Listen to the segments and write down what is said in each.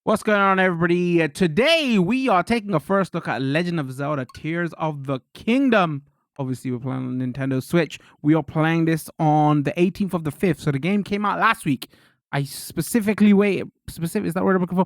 What's going on, everybody? Today we are taking a first look at Legend of Zelda Tears of the Kingdom. Obviously, we're playing on Nintendo Switch. We are playing this on the 18th of the 5th, so the game came out last week. I specifically waited, is that what I'm looking for?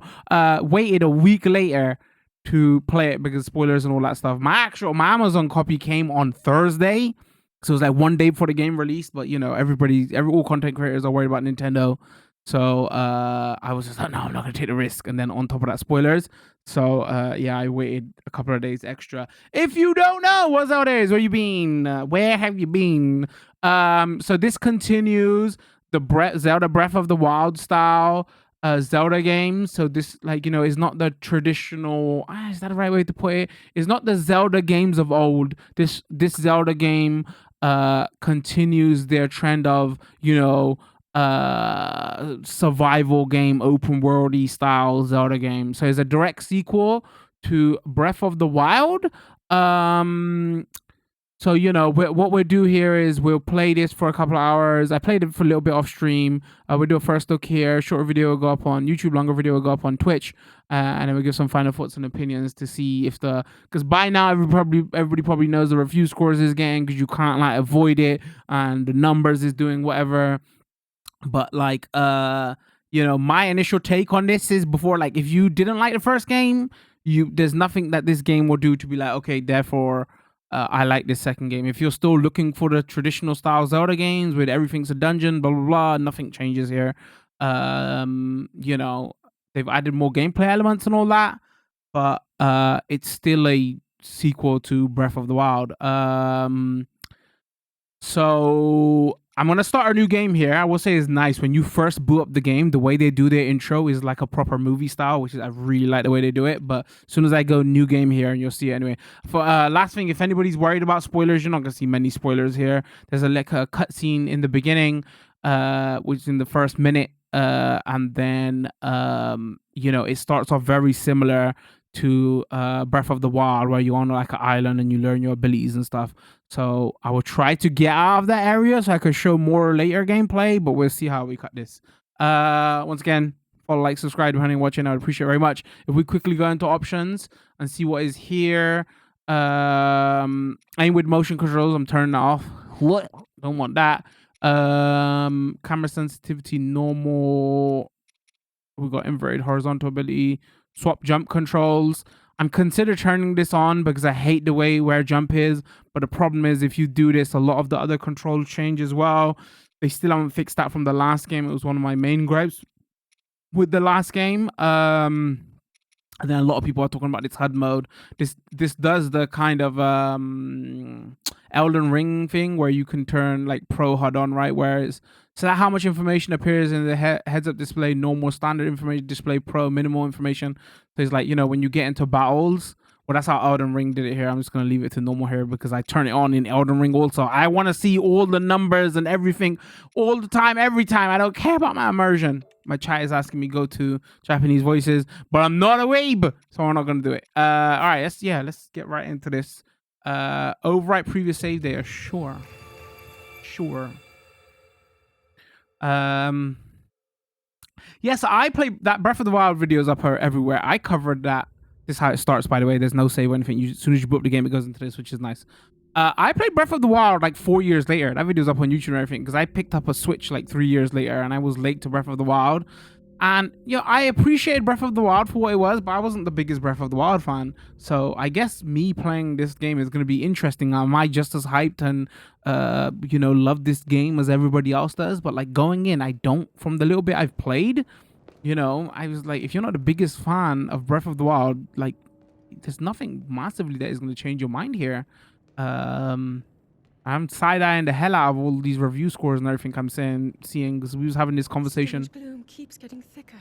Waited a week later to play it because spoilers and all that stuff. My Amazon copy came on Thursday, so it was like one day before the game released. But you know, all content creators are worried about Nintendo. So I was just like, no, I'm not gonna take the risk. And then on top of that, spoilers. So yeah, I waited a couple of days extra. If you don't know, what's out there? Where you been? Where have you been? So this continues the Zelda Breath of the Wild style Zelda game. So this, like, you know, is not the traditional. Is that the right way to put it? It's not the Zelda games of old. This Zelda game continues their trend of, you know, survival game, open worldy style Zelda game. So it's a direct sequel to Breath of the Wild. So, you know, what we'll do here is we'll play this for a couple of hours. I played it for a little bit off stream. We'll do a first look here. Shorter video will go up on YouTube. Longer video will go up on Twitch. And then we'll give some final thoughts and opinions to see if because by now everybody probably knows the review scores is getting, because you can't like avoid it, and the numbers is doing whatever. But like, you know, my initial take on this is, before, like, if you didn't like the first game, there's nothing that this game will do to be like, okay, therefore I like this second game. If you're still looking for the traditional style Zelda games with everything's a dungeon, blah blah blah, nothing changes here. You know, they've added more gameplay elements and all that, but it's still a sequel to Breath of the Wild. So I'm gonna start a new game here. I will say it's nice when you first boot up the game. The way they do their intro is like a proper movie style, which is, I really like the way they do it. But as soon as I go new game here, and you'll see it anyway. For last thing, if anybody's worried about spoilers, you're not gonna see many spoilers here. There's a cutscene in the beginning, which is in the first minute, and then you know, it starts off very similar to Breath of the Wild, where you're on like an island and you learn your abilities and stuff. So I will try to get out of that area so I could show more later gameplay, but we'll see how we cut this. Once again, follow, like, subscribe, depending on watching. I would appreciate it very much. If we quickly go into options and see what is here. Aim with motion controls, I'm turning that off. What? Don't want that. Camera sensitivity, normal. We got inverted horizontal ability. Swap jump controls. I'm consider turning this on because I hate the way where jump is. But the problem is, if you do this, a lot of the other controls change as well. They still haven't fixed that from the last game. It was one of my main gripes with the last game. And then a lot of people are talking about this HUD mode. This does the kind of Elden Ring thing where you can turn like pro HUD on, right? Whereas, so that how much information appears in the heads-up display, normal, standard information display, pro, minimal information. So it's like, you know, when you get into battles, well, that's how Elden Ring did it here. I'm just going to leave it to normal here because I turn it on in Elden Ring also. I want to see all the numbers and everything all the time, every time. I don't care about my immersion. My chat is asking me go to Japanese voices, but I'm not a weeb, so we're not going to do it. All right, let's get right into this. Overwrite previous save data. Sure. Yes, I play that Breath of the Wild videos up here everywhere. I covered that. This is how it starts, by the way. There's no save or anything. As soon as you boot up the game, it goes into this, which is nice. I played Breath of the Wild like 4 years later. That video's up on YouTube and everything because I picked up a Switch like 3 years later, and I was late to Breath of the Wild. And, you know, I appreciated Breath of the Wild for what it was, but I wasn't the biggest Breath of the Wild fan. So I guess me playing this game is going to be interesting. Am I just as hyped and, you know, love this game as everybody else does? But, like, going in, I don't, from the little bit I've played, you know, I was like, if you're not the biggest fan of Breath of the Wild, like, there's nothing massively that is going to change your mind here. I'm side-eyeing the hell out of all these review scores and everything I'm seeing, because we was having this conversation. Gloom keeps getting thicker.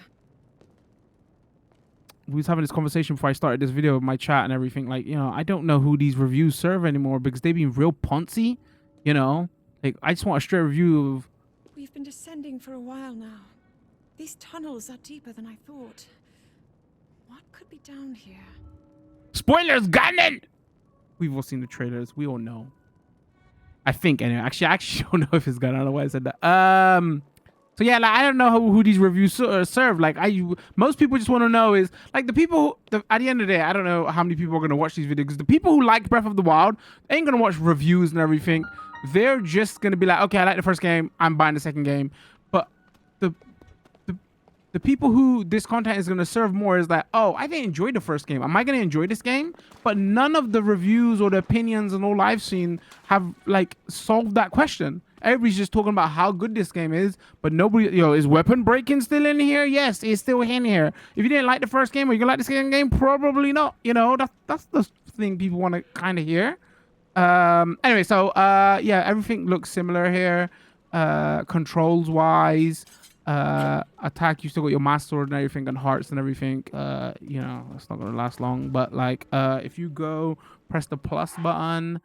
We was having this conversation before I started this video with my chat and everything. Like, you know, I don't know who these reviews serve anymore because they've been real poncy, you know? Like, I just want a straight review of... We've been descending for a while now. These tunnels are deeper than I thought. What could be down here? Spoilers, Ganon! We've all seen the trailers. We all know. I think, anyway. Actually, I don't know if it's Ganon. I don't know why I said that. So yeah, like I don't know who these reviews serve. Like most people just want to know is like the people. At the end of the day, I don't know how many people are gonna watch these videos. Because the people who like Breath of the Wild ain't gonna watch reviews and everything. They're just gonna be like, okay, I like the first game. I'm buying the second game. But the the people who this content is going to serve more is that, oh, I didn't enjoy the first game. Am I going to enjoy this game? But none of the reviews or the opinions and all I've seen have like solved that question. Everybody's just talking about how good this game is, but nobody, is weapon breaking still in here? Yes, it's still in here. If you didn't like the first game or you gonna like the second game, probably not. That's the thing people want to kind of hear. Anyway, so yeah, everything looks similar here. Controls wise. Attack, you still got your master sword and everything and hearts and everything. That's not gonna last long, but like if you go press the plus button,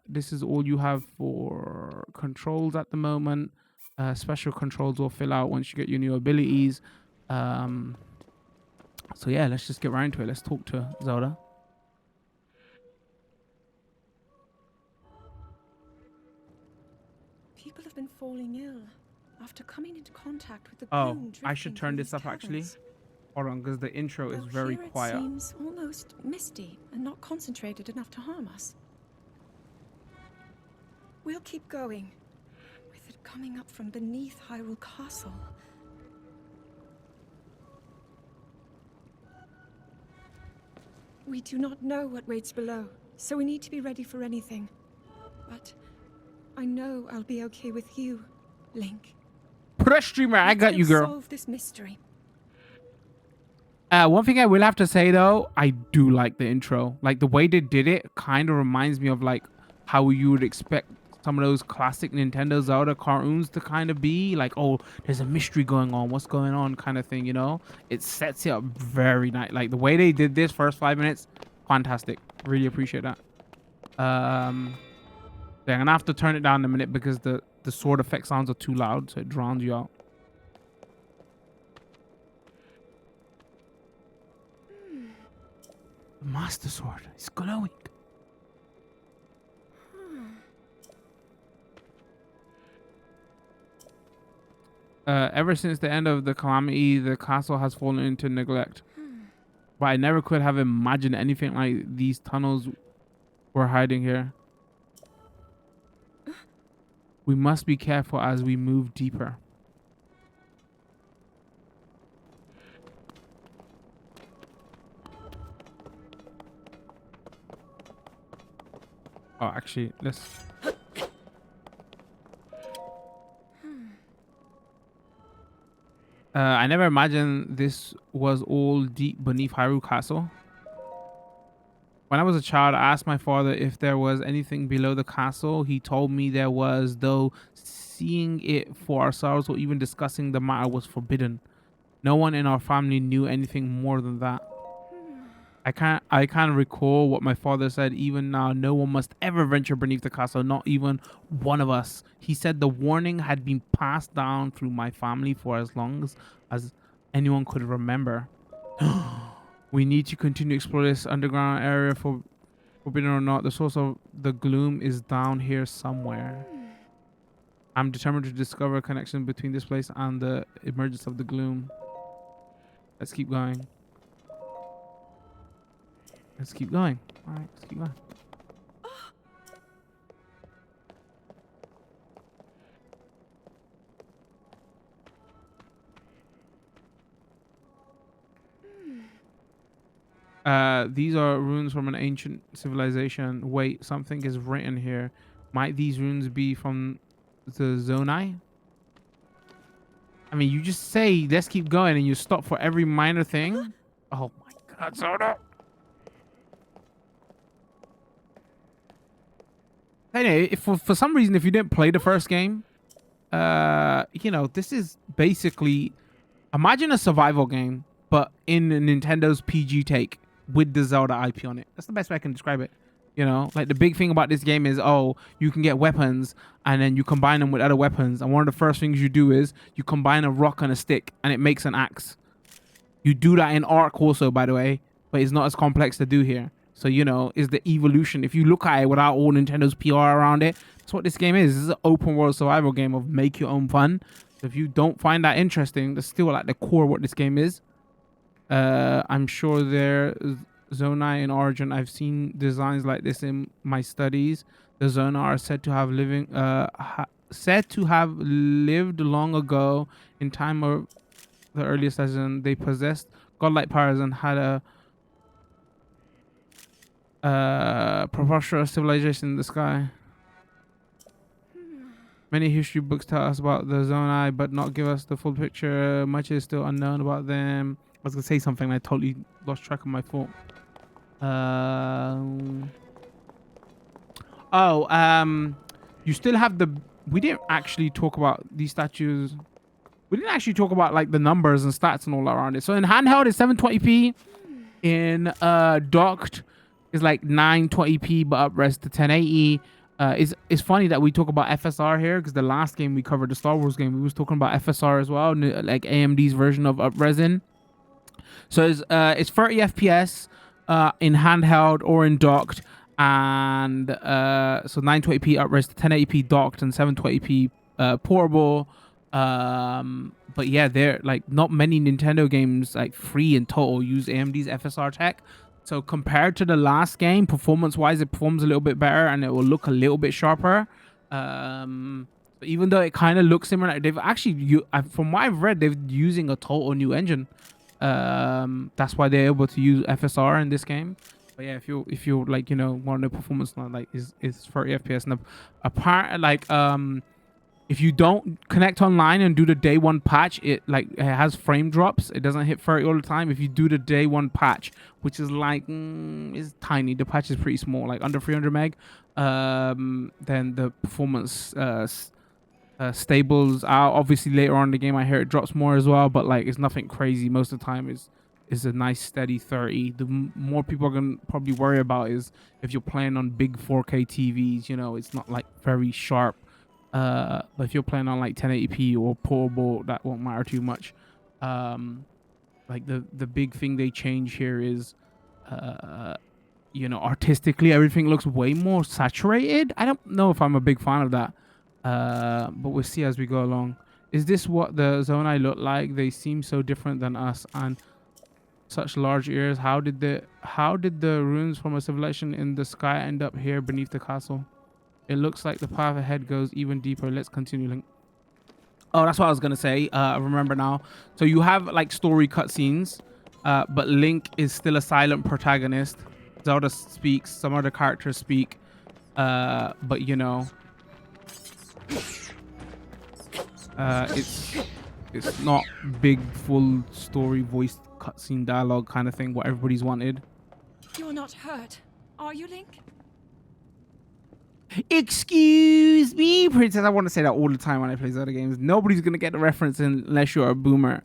this is all you have for controls at the moment. Special controls will fill out once you get your new abilities. So yeah, let's just get right into it. Let's talk to Zelda. People have been falling ill after coming into contact with the gloom. I should turn this up actually. Hold on, because the intro is very quiet. It seems almost misty and not concentrated enough to harm us. We'll keep going, with it coming up from beneath Hyrule Castle. We do not know what waits below, so we need to be ready for anything. But I know I'll be okay with you, Link. Press streamer, I got you, girl. Solve this mystery. One thing I will have to say though, I do like the intro. Like the way they did it kind of reminds me of like how you would expect some of those classic Nintendo Zelda cartoons to kind of be. Like, oh, there's a mystery going on. What's going on kind of thing, It sets it up very nice. Like the way they did this first 5 minutes, fantastic. Really appreciate that. I'm gonna have to turn it down in a minute because the sword effect sounds are too loud, so it drowns you out. The Master Sword is glowing. Ever since the end of the calamity, the castle has fallen into neglect. But I never could have imagined anything like these tunnels were hiding here. We must be careful as we move deeper. Oh, actually, let's... I never imagined this was all deep beneath Hyrule Castle. When I was a child, I asked my father if there was anything below the castle. He told me there was, though seeing it for ourselves or even discussing the matter was forbidden. No one in our family knew anything more than that. I can't recall what my father said. Even now, no one must ever venture beneath the castle, not even one of us. He said the warning had been passed down through my family for as long as anyone could remember. We need to continue to explore this underground area, for forbidden or not. The source of the gloom is down here somewhere. I'm determined to discover a connection between this place and the emergence of the gloom. Let's keep going. Let's keep going. All right, let's keep going. These are runes from an ancient civilization. Wait, something is written here. Might these runes be from the Zonai? I mean, you just say, let's keep going, and you stop for every minor thing. Oh my God, Zelda. Anyway, if for some reason, if you didn't play the first game, this is basically, imagine a survival game, but in Nintendo's PG take with the Zelda IP on it. That's the best way I can describe it. Like the big thing about this game is, oh, you can get weapons and then you combine them with other weapons. And one of the first things you do is you combine a rock and a stick and it makes an axe. You do that in Ark also, by the way, but it's not as complex to do here. So, is the evolution. If you look at it without all Nintendo's PR around it, that's what this game is. This is an open world survival game of make your own fun. If you don't find that interesting, that's still like the core of what this game is. I'm sure Zonai in Origin. I've seen designs like this in my studies. The Zonai are said to have lived long ago in time of the earliest legend. They possessed godlike powers and had a preposterous civilization in the sky. Many history books tell us about the Zonai, but not give us the full picture. Much is still unknown about them. I was gonna say something and I totally lost track of my thought. You still have the. We didn't actually talk about these statues. We didn't actually talk about like the numbers and stats and all around it. So in handheld it's 720p. In docked is like 920p, but upres to 1080. It's funny that we talk about FSR here because the last game we covered, the Star Wars game, we was talking about FSR as well, like AMD's version of upresing. So it's 30 FPS in handheld or in docked, and so 920p upres to 1080p docked and 720p portable. But yeah, they're like not many Nintendo games like free in total use AMD's FSR tech. So compared to the last game, performance-wise, it performs a little bit better and it will look a little bit sharper. Even though it kind of looks similar, they've actually, from what I've read, they're using a total new engine. That's why they're able to use FSR in this game. But yeah, if you like, you know, want the performance like is 30 FPS and apart like if you don't connect online and do the day one patch, it has frame drops. It doesn't hit 30 all the time. If you do the day one patch, which is like it's tiny, the patch is pretty small, like under 300 meg, then the performance stables out. Obviously later on in the game I hear it drops more as well, but like it's nothing crazy. Most of the time is a nice steady 30. The more people are gonna probably worry about is if you're playing on big 4K TVs, you know, it's not like very sharp. But if you're playing on like 1080p or portable, that won't matter too much. Like the big thing they change here is you know, artistically everything looks way more saturated. I don't know if I'm a big fan of that, but we'll see as we go along. Is this what the Zonai look like? They seem so different than us and such large ears. How did the ruins from a civilization in the sky end up here beneath the castle? It looks like the path ahead goes even deeper. Let's continue, Link. Oh, that's what I was gonna say. I remember now. So you have like story cutscenes, but Link is still a silent protagonist. Zelda speaks, some other characters speak, but you know, it's not big full story voiced cutscene dialogue kind of thing what everybody's wanted. You're not hurt, are you, Link? Excuse me, princess. I want to say that all the time when I play Zelda games. Nobody's gonna get the reference unless you're a boomer.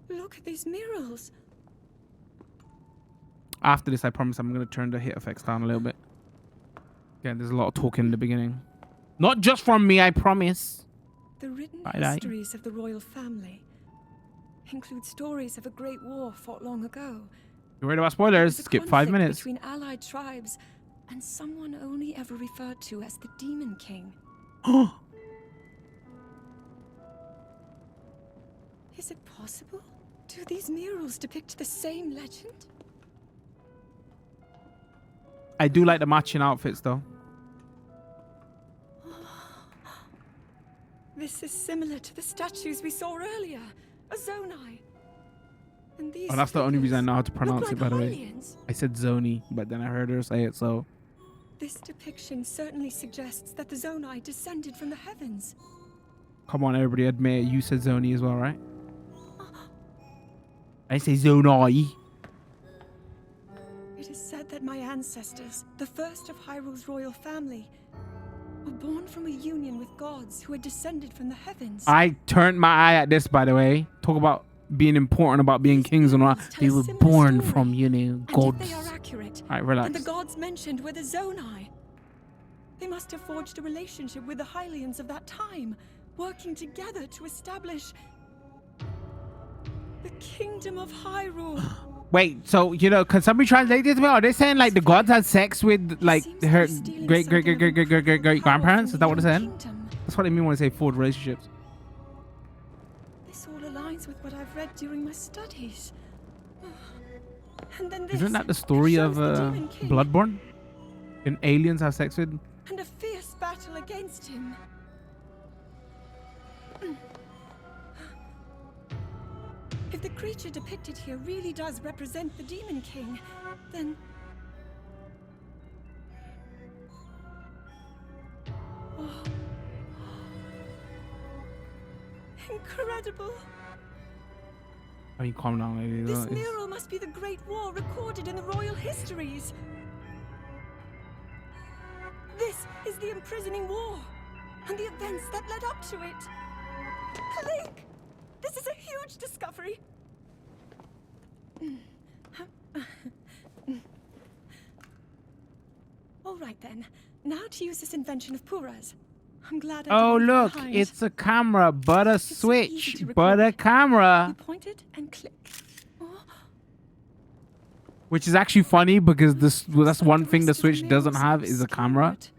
Look at these murals. After this, I promise I'm gonna turn the hit effects down a little bit. Yeah, there's a lot of talking in the beginning. Not just from me, I promise. The written histories of the royal family include stories of a great war fought long ago. You're worried about spoilers? Skip 5 minutes. Between allied tribes and someone only ever referred to as the Demon King. Is it possible? Do these murals depict the same legend? I do like the matching outfits though. This is similar to the statues we saw earlier. A Zonai. And these that's the only reason I know how to pronounce it, by the way. Hylians. I said Zoni, but then I heard her say it, so. This depiction certainly suggests that the Zonai descended from the heavens. Come on, everybody, admit it. You said Zoni as well, right? I say Zonai. It is said that my ancestors, the first of Hyrule's royal family, were born from a union with gods who had descended from the heavons. I turned my eye at this, by the way. Talk about being important about being kings and all. They were born from, you know, gods. And if they are accurate, Alright, relax. and the gods mentioned were the Zonai. They must have forged a relationship with the Hylians of that time, working together to establish the kingdom of Hyrule. Wait, so can somebody translate this to me? Are they saying like the gods had sex with like Seems to her be stealing great something of important power grandparents? from Is the that what they're young saying? kingdom. That's what I mean when I say forward relationships. This all aligns with what I've read during my studies. And then this Isn't that the story of shows the Demon King Bloodborne? And aliens have sex with? and a fierce battle against him. If the creature depicted here really does represent the Demon King, then... Oh. Incredible! I mean, calm down, lady. This mural must be the Great War recorded in the royal histories. This is the imprisoning war, and the events that led up to it. Link! This is a huge discovery. All right then. Now to use this invention of Pura's. I'm glad I Oh didn't leave look, behind. it's a camera, but a so easy switch, to but a record. camera. You point it and click. Oh, Which is actually funny because that's looks like one thing the rest of Switch doesn't mirrors have are is a camera. obscured.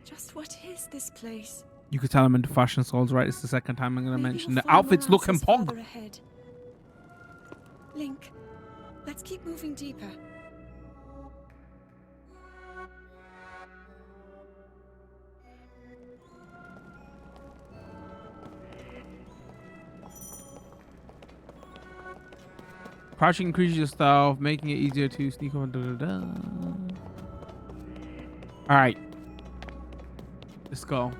Just what is this place? You could tell I'm into fashion souls, right? It's the second time I'm going to Maybe mention we'll the find outfits more looking answers pog. further ahead. Link, let's keep moving deeper. Crouching increases your stealth, making it easier to sneak on. All right, let's go.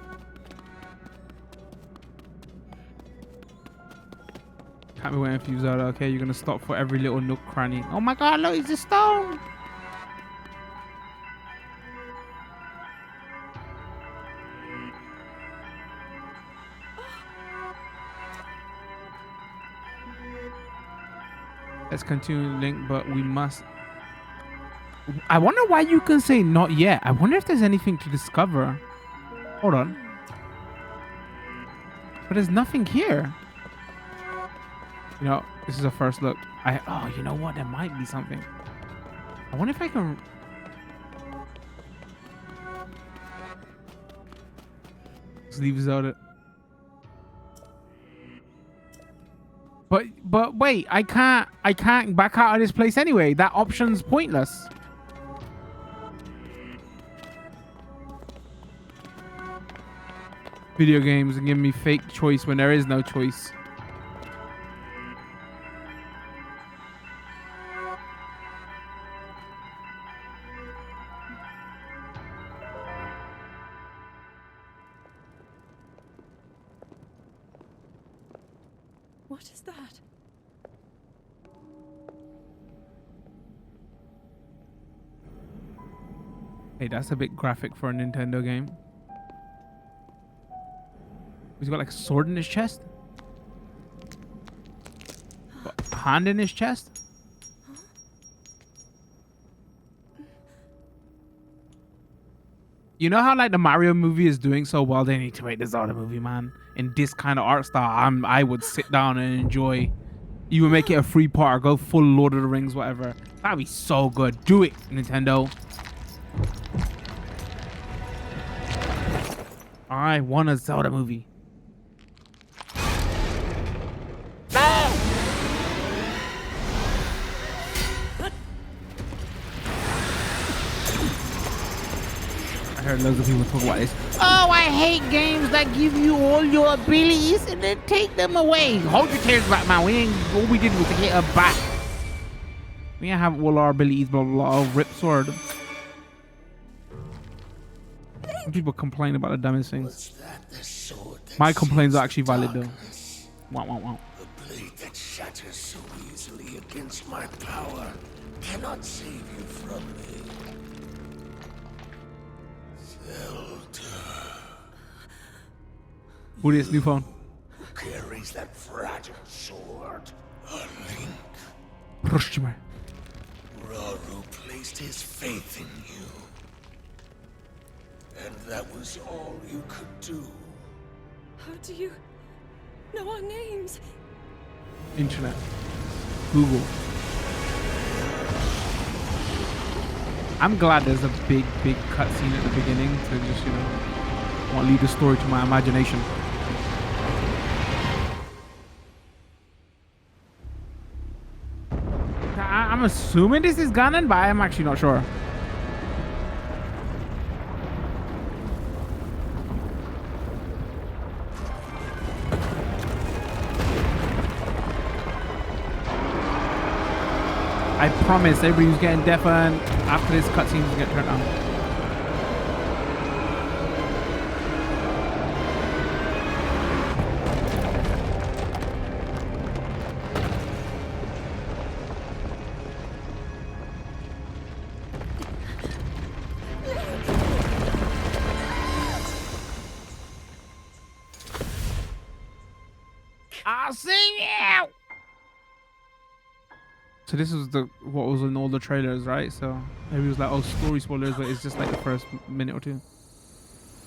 Can't be waiting for you, Zelda. Okay, you're gonna stop for every little nook cranny. Oh my God, look, it's a stone. Let's continue, Link, but we must. I wonder why you can say not yet. I wonder if there's anything to discover. Hold on. But there's nothing here. This is a first look. Oh, you know what? There might be something. I wonder if I can. Let's leave Zelda. But wait, I can't back out of this place anyway. That option's pointless. Video games and give me fake choice when there is no choice. What is that? Hey, that's a bit graphic for a Nintendo game. He's got like a sword in his chest. Got a hand in his chest. You know how like the Mario movie is doing so well? They need to make the Zelda movie, man. In this kind of art style, I would sit down and enjoy. You would make it a free part or go full Lord of the Rings, whatever. That'd be so good. Do it, Nintendo. I want a Zelda movie. I heard loads of people talk about this. Oh, I hate games that give you all your abilities and then take them away. Hold your tears back, man. All we did was hit her back. We ain't have all our abilities, blah, blah, blah. Rip sword. Some people complain about the dumbest things. My complaints are actually valid, though. Wow, wow, wow. The blade that shatters so easily against my power cannot save you from me. Zelda. Who this new phone? Who carries that fragile sword? A Link. Proshima. Raru placed his faith in you. And that was all you could do. How do you know our names? Internet. Google. I'm glad there's a big cutscene at the beginning to just, you know, want to leave the story to my imagination. I'm assuming this is Ganon, but I'm actually not sure. I promise everybody who's getting deafened after this cutscene is get turned on. I'll see you. So this is what was in all the trailers, right? So maybe it was like, oh, story spoilers, but it's just like the first minute or two.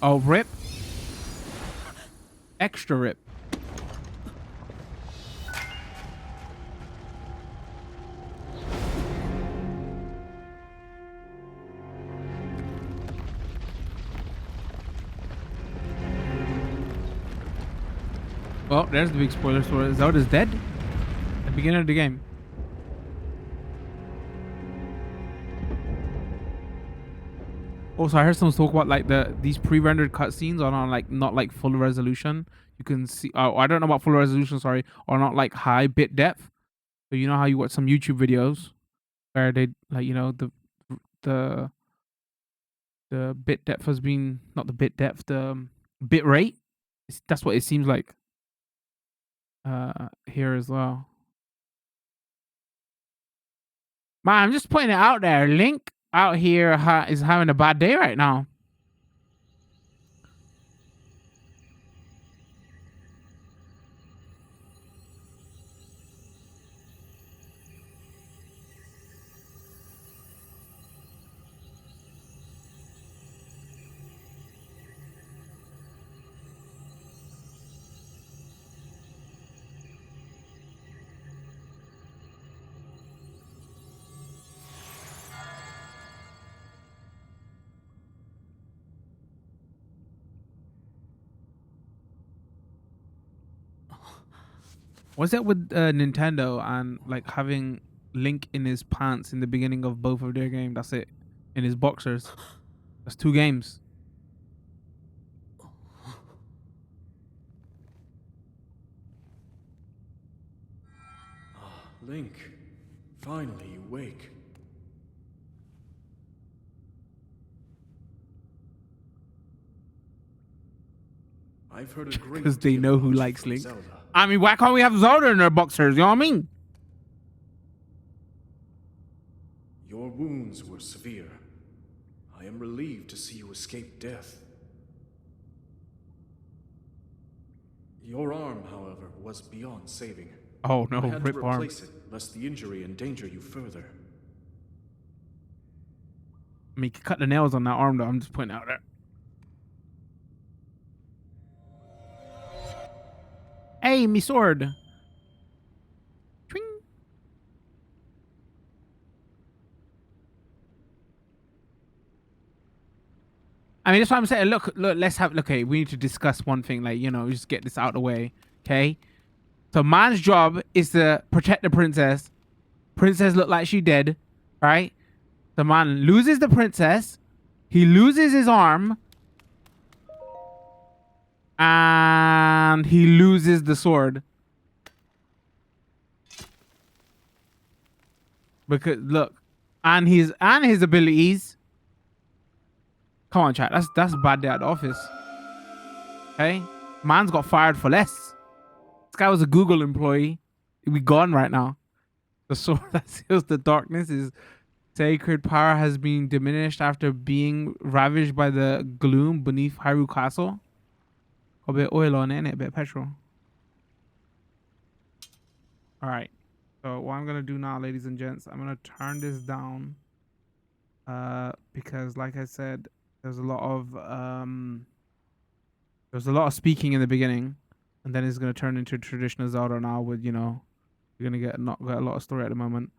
Oh, rip. Extra rip. Well, there's the big spoiler story. Zelda's dead at the beginning of the game. Also, I heard someone talk about like these pre-rendered cutscenes are on like not like full resolution. You can see. Oh, I don't know about full resolution. Sorry, or not like high bit depth. So you know how you watch some YouTube videos where they like, you know, the bit depth has been, not the bit depth, the bit rate. That's what it seems like here as well. Man, I'm just putting it out there. Link out here is having a bad day right now. What's that with Nintendo and like having Link in his pants in the beginning of both of their games? That's it. In his boxers. That's 2 games. Link, finally you wake. I've heard a great Because they deal know who about you likes from Link. Zelda. I mean, why can't we have Zelda in their boxers? You know what I mean? Your wounds were severe. I am relieved to see you escape death. Your arm, however, was beyond saving. Oh no, I had to rip arm. replace it, lest the injury endanger you further. I mean, you can cut the nails on that arm though. I'm just pointing out there. Hey, me sword. Twing. I mean, that's what I'm saying. Look, let's have, okay, we need to discuss one thing, like, you know, just get this out of the way, okay? So man's job is to protect the princess. Princess look like she dead, right? The man loses the princess. He loses his arm. And he loses the sword. Because look, and his abilities. Come on, chat. That's a bad day at the office. Okay? Man's got fired for less. This guy was a Google employee. He'd be gone right now. The sword that seals the darkness is sacred power has been diminished after being ravaged by the gloom beneath Hyrule Castle. A bit oil on it, innit? A bit of petrol. Alright. So what I'm gonna do now, ladies and gents, I'm gonna turn this down. Because like I said, there's a lot of There's a lot of speaking in the beginning, and then it's gonna turn into traditional Zelda now. With you're gonna get not get a lot of story at the moment,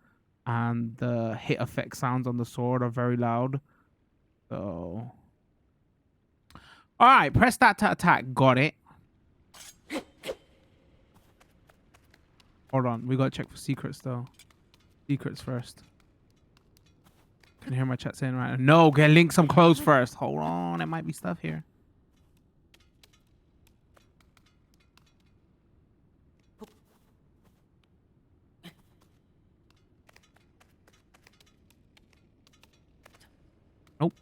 and the hit effect sounds on the sword are very loud. So, all right, press that to attack. Got it. Hold on, we gotta check for secrets though. Secrets first. Can hear my chat saying right now. No, get Link some clothes first. Hold on, there might be stuff here. Nope.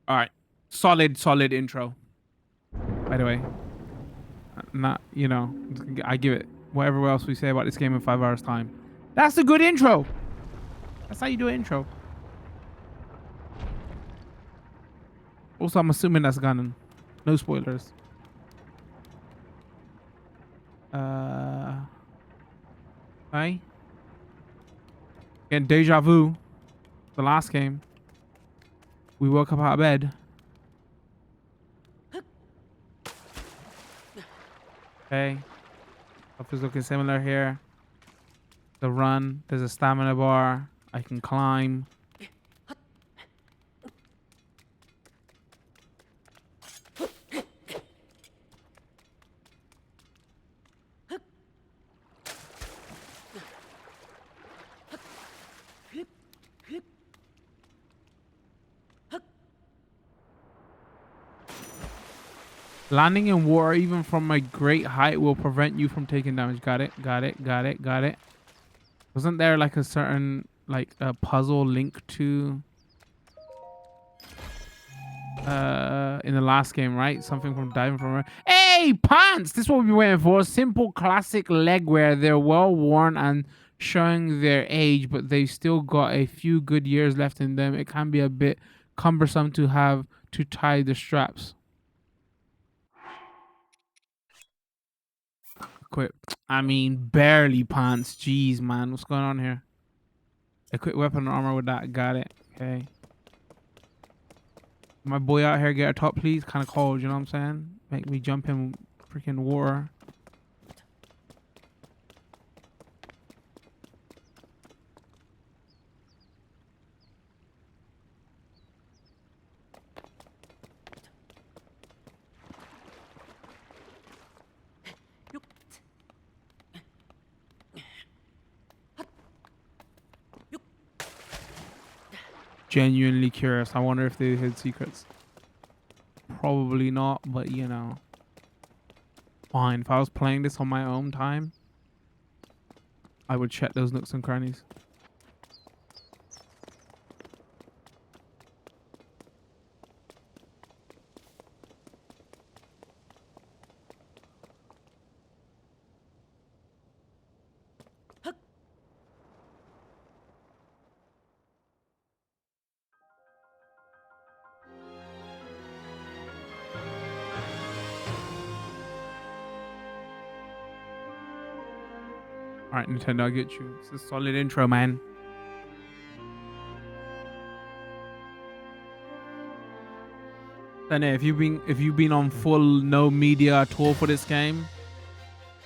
All right, solid intro. By the way, not I give it whatever else we say about this game in 5 hours time. That's a good intro. That's how you do an intro. Also, I'm assuming that's Ganon. No spoilers. Hey. Again, deja vu. The last game. We woke up out of bed. Okay. Stuff is looking similar here. The run. There's a stamina bar. I can climb. Landing in water, even from a great height, will prevent you from taking damage. Got it. Wasn't there like a certain a puzzle link to in the last game, right? Something from diving from. Hey, pants! This is what we've been waiting for. Simple classic leg wear. They're well worn and showing their age, but they've still got a few good years left in them. It can be a bit cumbersome to have to tie the straps. Equip. I mean, barely pants. Jeez, man. What's going on here? Equip weapon and armor with that. Got it. Okay. My boy out here get a top, please. Kind of cold, you know what I'm saying? Make me jump in freaking water. Genuinely curious. I wonder if they hid secrets. Probably not, but fine. If I was playing this on my own time, I would check those nooks and crannies. Alright, Nintendo, I get you. It's a solid intro, man. Then if you've been on full no media tour for this game,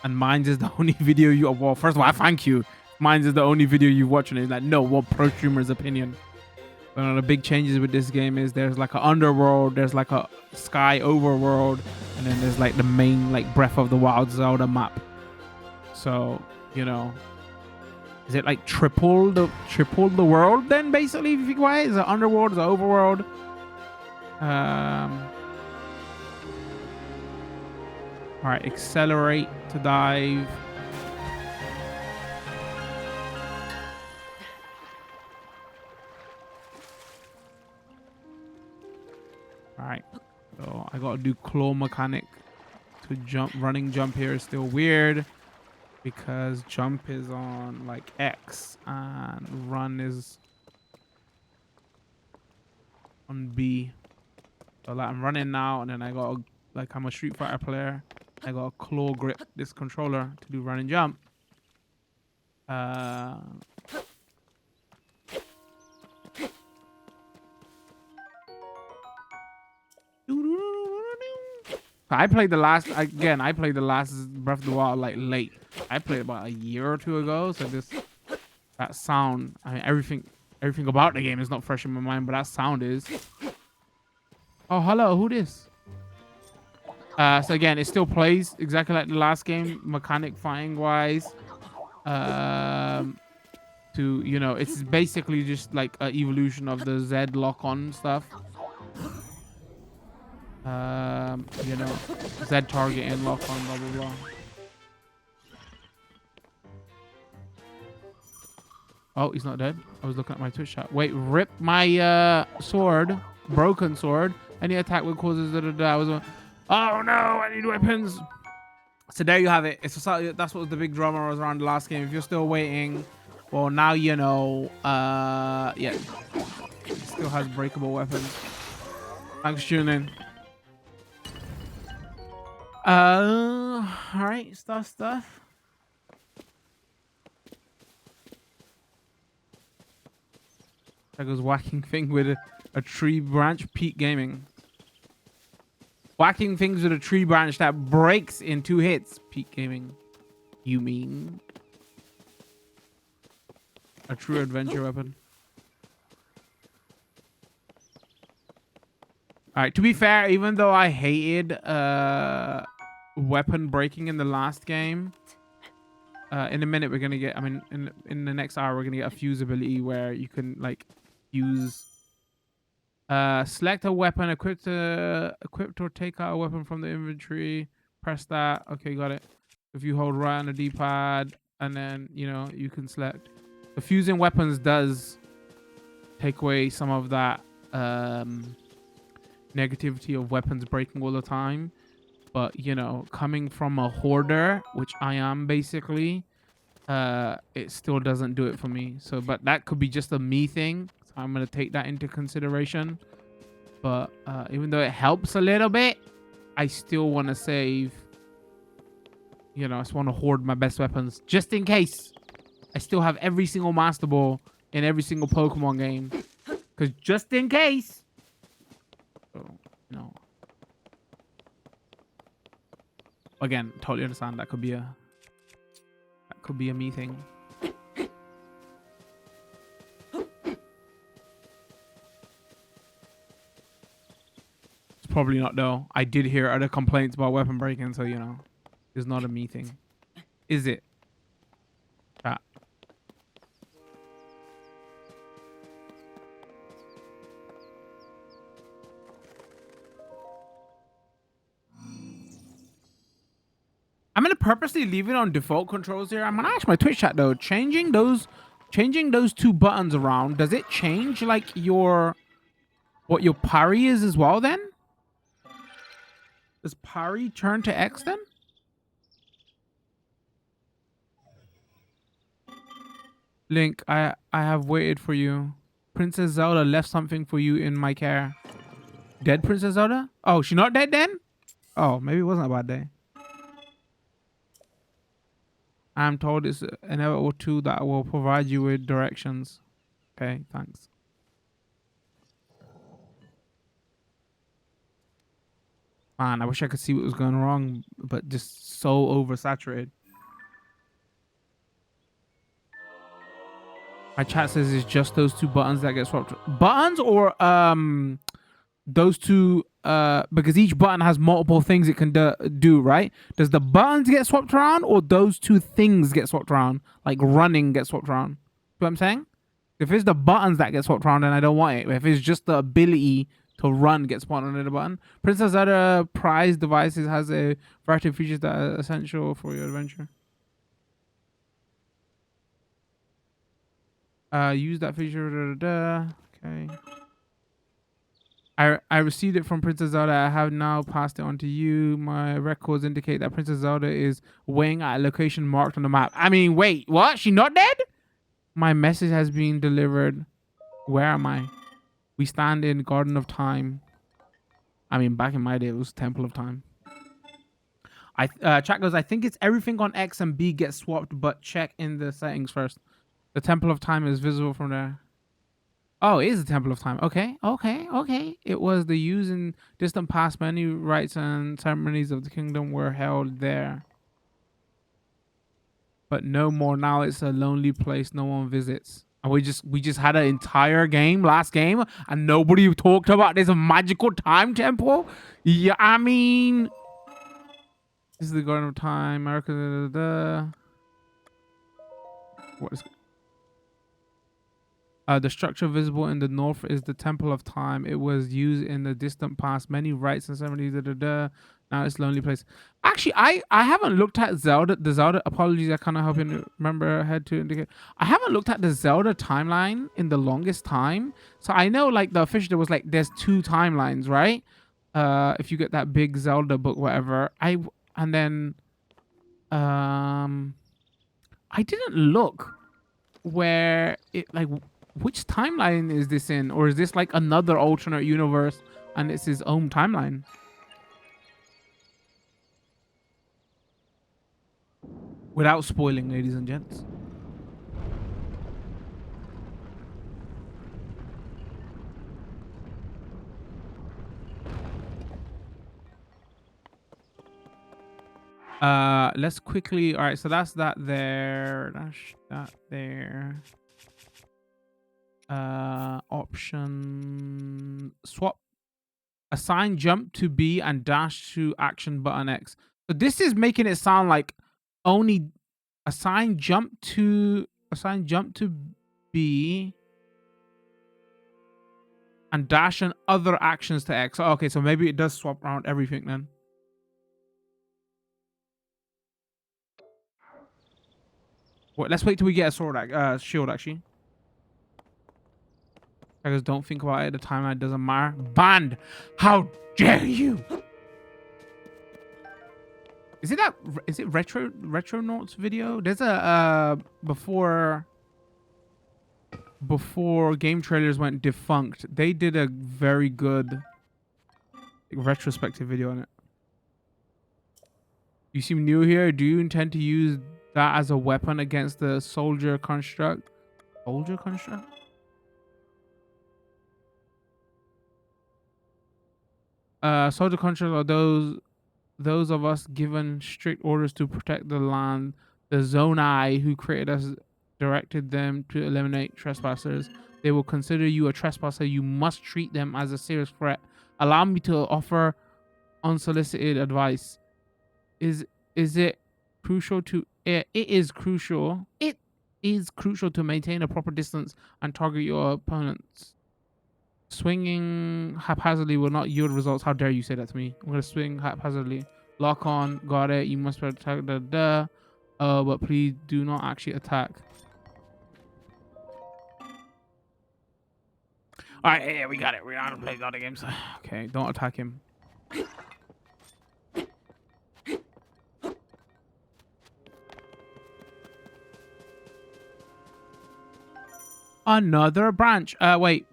and mine's is the only video you first of all, I thank you. Mine's is the only video you've watched, and it's like no one pro streamer's opinion. But one of the big changes with this game is there's like an underworld, there's like a sky overworld, and then there's like the main Breath of the Wild Zelda map. So is it like triple the world then basically if you think about it? Is it underworld, is it overworld? Alright, accelerate to dive. Alright, so I gotta do claw mechanic to jump. Running jump here is still weird because jump is on like X and run is on B. So like I'm running now, and then I got like I'm a Street Fighter player. I got a claw grip this controller to do run and jump. I played the last Breath of the Wild like late. I played about a year or two ago, so that sound, I mean everything about the game is not fresh in my mind, but that sound is. Oh, hello, who this? So again, it still plays exactly like the last game, mechanic fighting wise. To, you know, it's basically just like an evolution of the Z lock on stuff. You know, Z target and lock on, blah blah blah. Oh, he's not dead. I was looking at my Twitch chat. Wait, rip my sword, broken sword. Any attack that causes I was oh no, I need weapons. So there you have it. That's what the big drama was around the last game. If you're still waiting, well, now you know. Yeah, it still has breakable weapons. Thanks for tuning in. All right, stuff. That goes whacking thing with a tree branch. Peak Gaming. Whacking things with a tree branch that breaks in 2 hits. Peak Gaming. You mean a true adventure weapon? All right. To be fair, even though I hated weapon breaking in the last game, in a minute we're gonna get. I mean, in the next hour we're gonna get a fuse ability where you can like use. Select a weapon, equipped or take out a weapon from the inventory. Press that. Okay, got it. If you hold right on the D-pad, and then you know you can select. The fusing weapons does take away some of that negativity of weapons breaking all the time, but you know, coming from a hoarder, which I am basically, it still doesn't do it for me. So, but that could be just a me thing. So I'm gonna take that into consideration. But even though it helps a little bit, I still want to save. You know, I just want to hoard my best weapons just in case. I still have every single Master Ball in every single Pokemon game, because just in case. So, you know. Again, totally understand that could be a me thing. Probably not though. I did hear other complaints about weapon breaking, so you know, it's not a me thing. Is it? Chat. I'm gonna purposely leave it on default controls here. I'm gonna ask my Twitch chat though. Changing those 2 buttons around, does it change like what your parry is as well then? Does parry turn to X then? Link, I have waited for you. Princess Zelda left something for you in my care. Dead Princess Zelda? Oh, she not dead then? Oh, maybe it wasn't a bad day. I'm told it's an inevitable tool that will provide you with directions. Okay, thanks. Man, I wish I could see what was going wrong, but just so oversaturated. My chat says it's just those 2 buttons that get swapped. Buttons or those 2 because each button has multiple things it can do, right? Does the buttons get swapped around or those 2 things get swapped around? Like running gets swapped around. You know what I'm saying? If it's the buttons that get swapped around, then I don't want it. But if it's just the ability to run gets spawned under the button. Princess Zelda Prize devices has a variety of features that are essential for your adventure. Use that feature. Okay. I received it from Princess Zelda. I have now passed it on to you. My records indicate that Princess Zelda is waiting at a location marked on the map. I mean, wait, what? She not dead? My message has been delivered. Where am I? We stand in Garden of Time. I mean, back in my day, it was Temple of Time. Chat goes, I think it's everything on X and B gets swapped, but check in the settings first. The Temple of Time is visible from there. Oh, it is the Temple of Time. Okay. It was the use in distant past. Many rites and ceremonies of the kingdom were held there. But no more. Now it's a lonely place no one visits. And we just had an entire game, last game, and nobody talked about this magical time temple. Yeah, I mean, this is the Garden of Time, America. What is the structure visible in the north is the Temple of Time. It was used in the distant past. Many rites and ceremonies. Now it's lonely place. Actually, I haven't looked at Zelda. The Zelda. Apologies, I kind of helping remember ahead to indicate. I haven't looked at the Zelda timeline in the longest time. So I know like the official was like there's 2 timelines, right? If you get that big Zelda book, whatever. I didn't look where it like. Which timeline is this in? Or is this like another alternate universe and it's his own timeline? Without spoiling, ladies and gents. Let's quickly. All right, so that's that there. That's that there. Option swap. Assign jump to B and dash to action button X. So this is making it sound like only assign jump to B and dash and other actions to X. Okay, so maybe it does swap around everything then. Wait, let's wait till we get a sword, shield actually. I just don't think about it. The timeline doesn't matter. Banned. How dare you? Is it Retronauts video? There's a before game trailers went defunct. They did a very good retrospective video on it. You seem new here. Do you intend to use that as a weapon against the soldier construct? Soldier construct? Soldier construct are those of us given strict orders to protect the land. The Zonai who created us directed them to eliminate trespassers. They will consider you a trespasser. You must treat them as a serious threat. Allow me to offer unsolicited advice. It is crucial to maintain a proper distance and target your opponents. Swinging haphazardly will not yield results. How dare you say that to me? I'm gonna swing haphazardly. Lock on. Got it. You must protect but please do not actually attack. All right, yeah, we got it. We're not gonna play Zelda games. Okay, don't attack him. Another branch. Wait.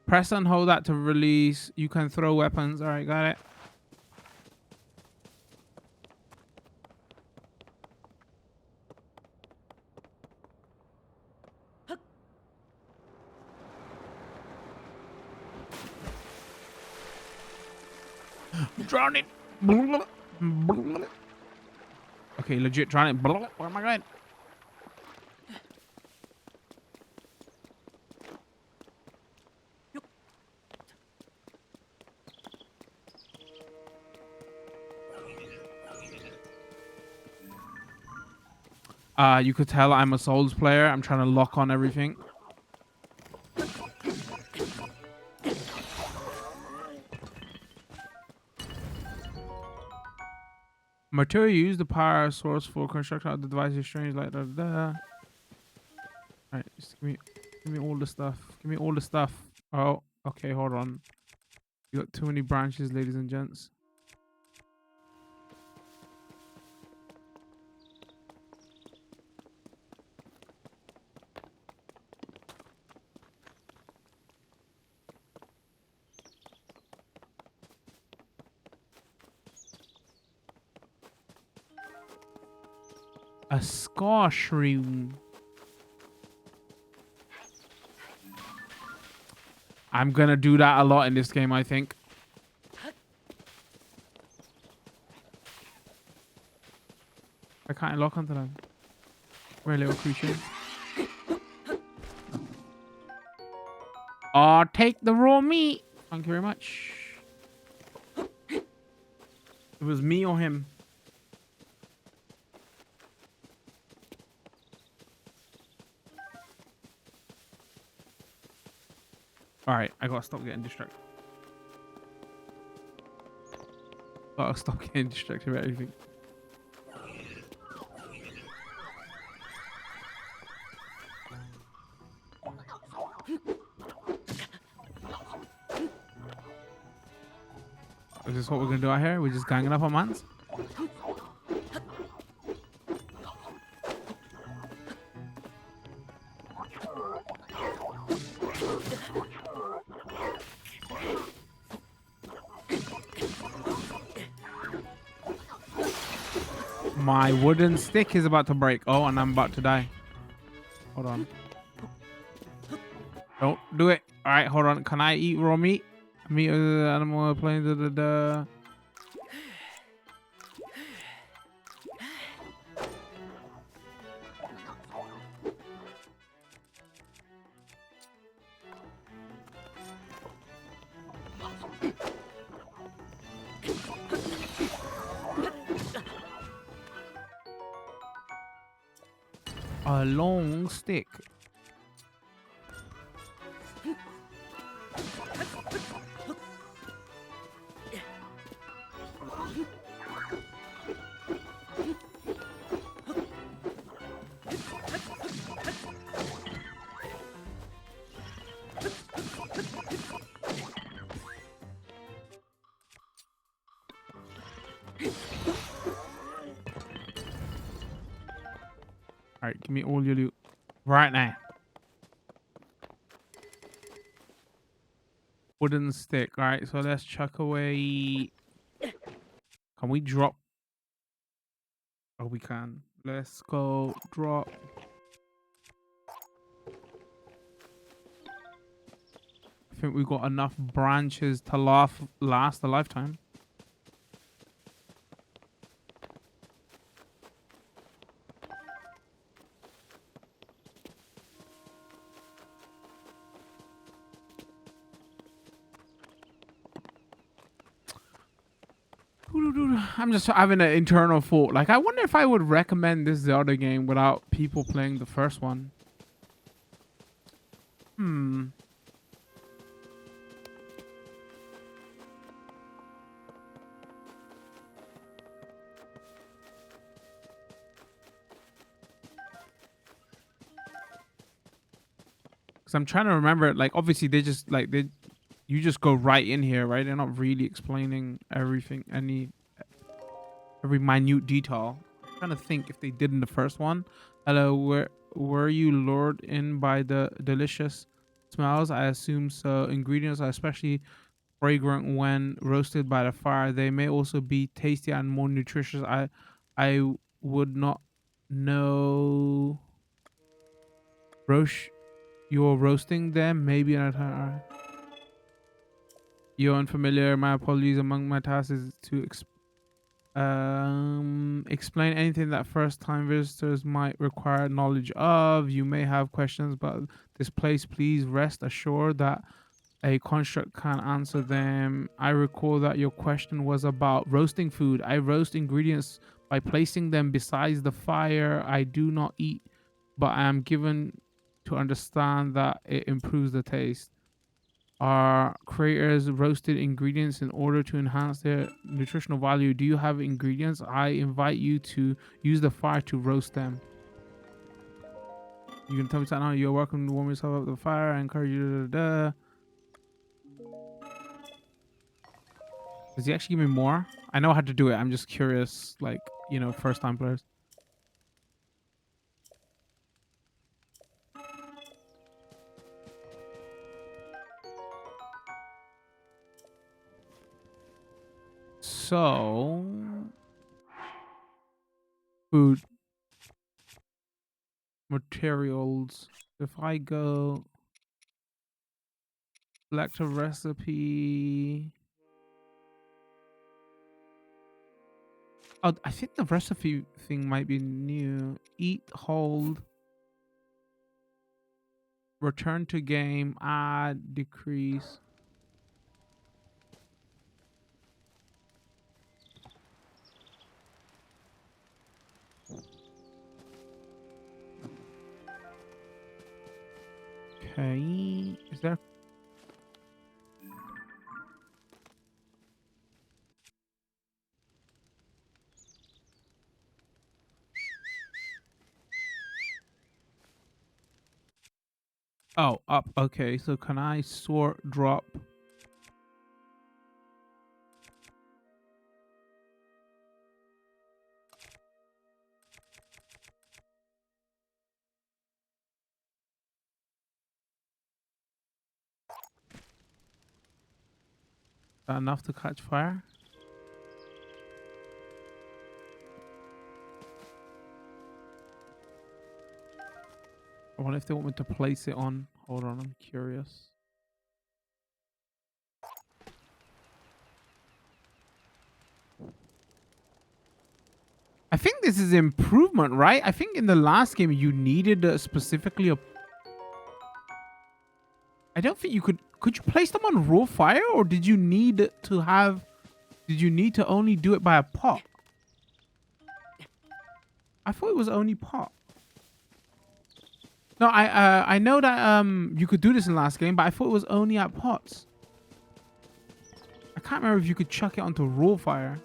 Press and hold that to release. You can throw weapons. All right, got it. Drowning. Okay, legit drowning. Where am I going? You could tell I'm a Souls player. I'm trying to lock on everything. Material use the power source for construction of the device is strange like that. Alright, just give me all the stuff. Give me all the stuff. Oh, okay, hold on. You got too many branches, ladies and gents. A scar shroom. I'm gonna do that a lot in this game, I think. I can't lock onto them. We're little creatures. Oh, take the raw meat. Thank you very much. It was me or him. Alright, I gotta stop getting distracted. Gotta stop getting distracted about everything. Is this what we're gonna do out here? We're just ganging up on mans? My wooden stick is about to break. Oh, and I'm about to die. Hold on. Don't do it. All right, hold on. Can I eat raw meat? Meat of the animal playing the. A long stick. All right, give me all your loot right now. Wooden stick. All right, so let's chuck away. Can we drop? Oh, we can. Let's go drop. I think we got enough branches to last a lifetime. I'm just having an internal thought. Like, I wonder if I would recommend this Zelda game without people playing the first one. Because I'm trying to remember, like, obviously they just, like, you just go right in here, right? They're not really explaining everything, every minute detail. I'm trying to think if they did in the first one. Hello, were you lured in by the delicious smells? I assume so. Ingredients are especially fragrant when roasted by the fire. They may also be tasty and more nutritious. I would not know. You're roasting them? Maybe not. You're unfamiliar. My apologies. Among my tasks is to explain anything that first-time visitors might require knowledge of. You may have questions about this place. Please rest assured that a construct can answer them. I recall that your question was about roasting food. I roast ingredients by placing them beside the fire. I do not eat, but I am given to understand that it improves the taste. Our creators roasted ingredients in order to enhance their nutritional value. Do you have ingredients? I invite you to use the fire to roast them. You can tell me that now. You're welcome to warm yourself up the fire. I encourage you. Does he actually give me more? I know how to do it. I'm just curious, like, you know, first time players. So, food, materials. If I go select a recipe. Oh, I think the recipe thing might be new. Eat, hold, return to game, add, decrease. Okay, is there? Oh, up. Okay, so can I sort drop? Is that enough to catch fire? I wonder if they want me to place it on. Hold on, I'm curious. I think this is improvement, right? I think in the last game you needed specifically a... I don't think you could... Could you place them on raw fire, or did you need to have... Did you need to only do it by a pot? I thought it was only pot. No, I know that you could do this in the last game, but I thought it was only at pots. I can't remember if you could chuck it onto raw fire.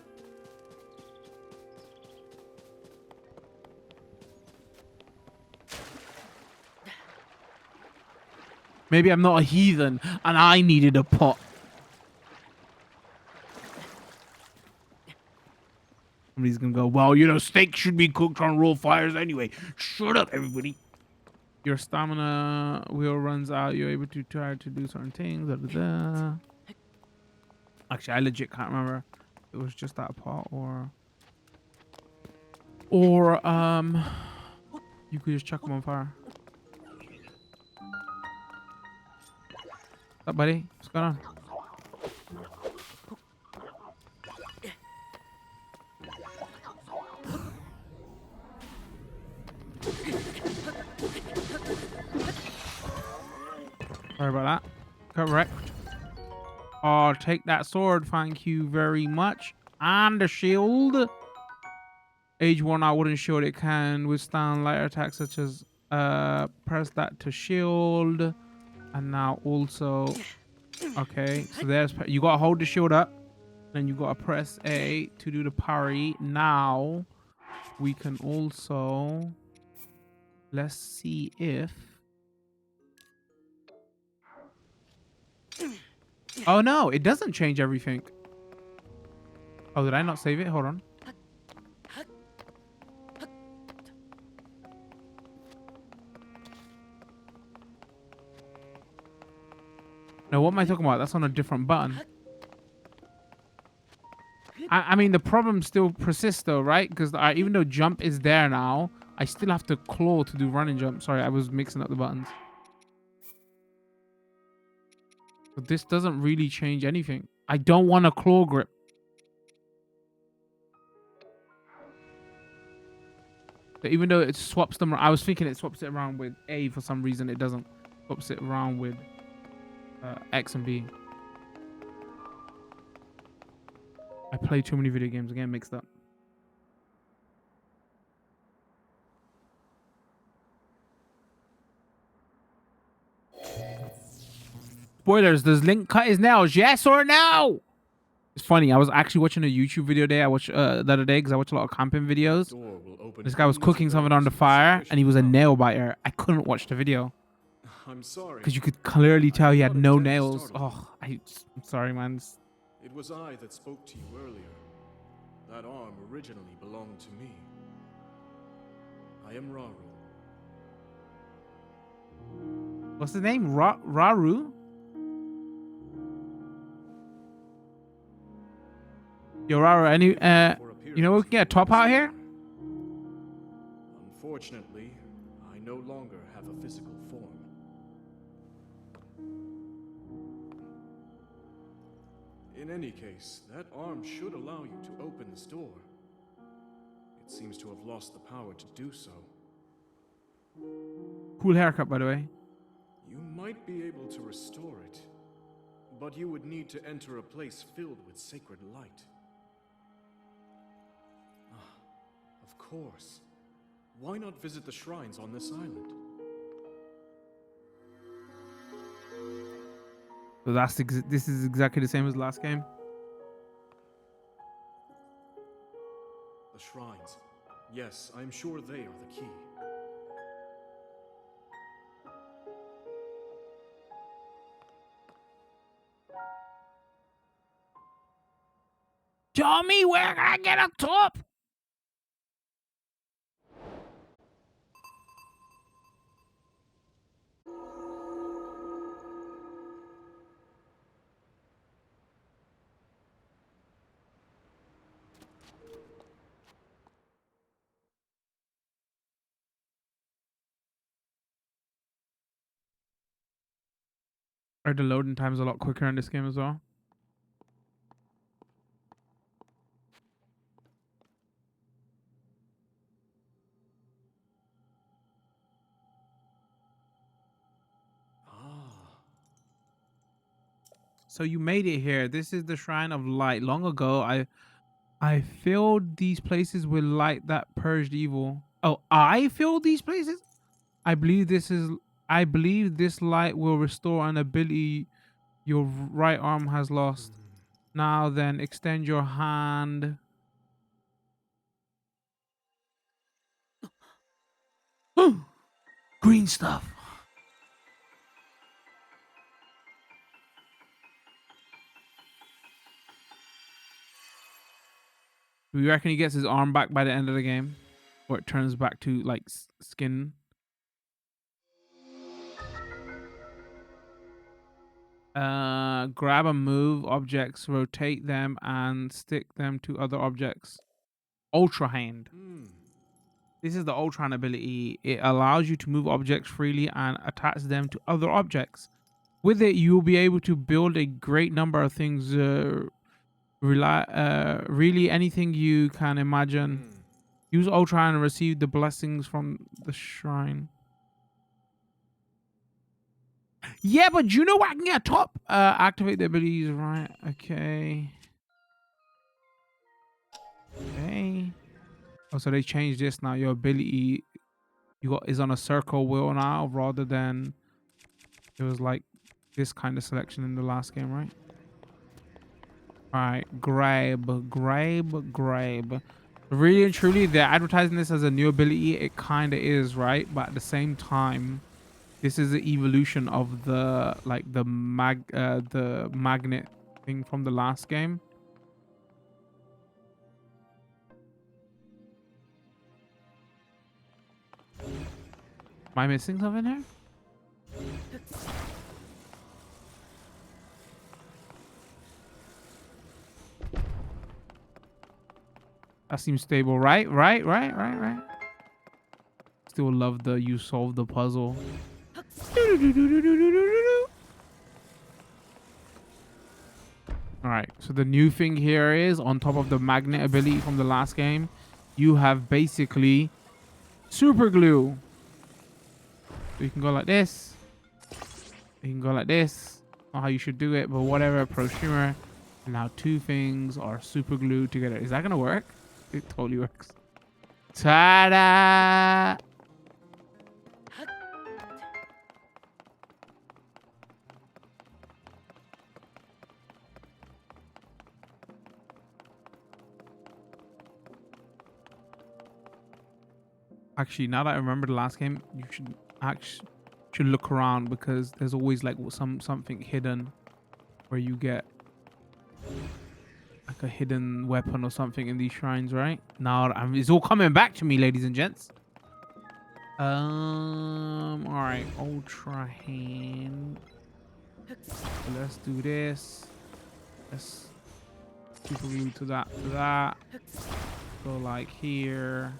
Maybe I'm not a heathen and I needed a pot. Somebody's gonna go, well, you know, steak should be cooked on raw fires anyway. Shut up, everybody. Your stamina wheel runs out. You're able to try to do certain things. Da, da, da. Actually, I legit can't remember. It was just that pot, or you could just chuck them on fire. What's up, buddy? What's going on? Sorry about that. Correct. I'll take that sword. Thank you very much. And the shield. Age 1 out wooden shield. It can withstand light attacks such as press that to shield. And now also... Okay, so there's... You gotta hold the shield up. Then you gotta press A to do the parry. Now, we can also... Let's see if... Oh no, it doesn't change everything. Oh, did I not save it? Hold on. No, what am I talking about? That's on a different button. I mean, the problem still persists though, right? Because even though jump is there now, I still have to claw to do running jump. Sorry, I was mixing up the buttons. But this doesn't really change anything. I don't want a claw grip. So even though it swaps them, I was thinking it swaps it around with A for some reason. It doesn't. Swaps it around with X and B. I play too many video games. Again, mixed up. Spoilers, does Link cut his nails? Yes or no? It's funny. I was actually watching a YouTube video there. I watched the other day because I watch a lot of camping videos. This guy was cooking something on the fire and he was a nail biter. I couldn't watch the video. I'm sorry. Because you could clearly tell he had no nails. Oh, I'm sorry, man. It was I that spoke to you earlier. That arm originally belonged to me. I am Raru. What's his name? Raru? Yo, Raru, any you know we can get a top out here? Unfortunately, I no longer have a physical form. In any case, that arm should allow you to open this door. It seems to have lost the power to do so. Cool haircut, by the way. You might be able to restore it, but you would need to enter a place filled with sacred light. Ah, of course. Why not visit the shrines on this island? So this is exactly the same as last game. The shrines. Yes, I'm sure they are the key. Tell me where can I get a top? Are the loading times a lot quicker in this game as well? So you made it here. This is the Shrine of Light. Long ago, I filled these places with light that purged evil. Oh, I filled these places? I believe this light will restore an ability your right arm has lost. Now then, extend your hand. Green stuff. Do you reckon he gets his arm back by the end of the game? Or it turns back to like skin? Grab and move objects, rotate them, and stick them to other objects. Ultrahand. This is the Ultrahand ability. It allows you to move objects freely and attach them to other objects. With it, you will be able to build a great number of things. Really anything you can imagine. Use Ultrahand and receive the blessings from the shrine. Yeah, but you know what? I can get a top. Activate the abilities, right? Okay. Okay. Oh, so they changed this now. Your ability is on a circle wheel now rather than it was like this kind of selection in the last game, right? All right, grab. Really and truly, they're advertising this as a new ability. It kind of is, right? But at the same time, this is the evolution of the magnet thing from the last game. Am I missing something here? That seems stable, right? Right. Still love the you solve the puzzle. Alright, so the new thing here is on top of the magnet ability from the last game, you have basically super glue. So you can go like this. You can go like this. Not how you should do it, but whatever. Prosumer. And now two things are super glued together. Is that gonna work? It totally works. Ta-da! Actually, now that I remember the last game, you should look around because there's always like something hidden where you get like a hidden weapon or something in these shrines, right? Now it's all coming back to me, ladies and gents. All right, Ultra Hand. Let's do this. Let's super glue to that. Go like here.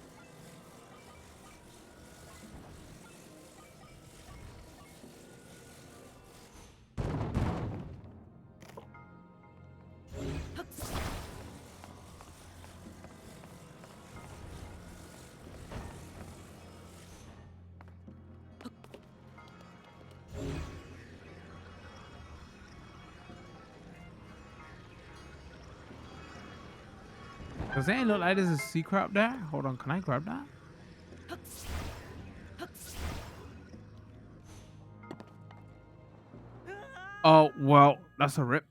Does it look like there's a secret up there? Hold on, can I grab that? Oh, well, that's a rip.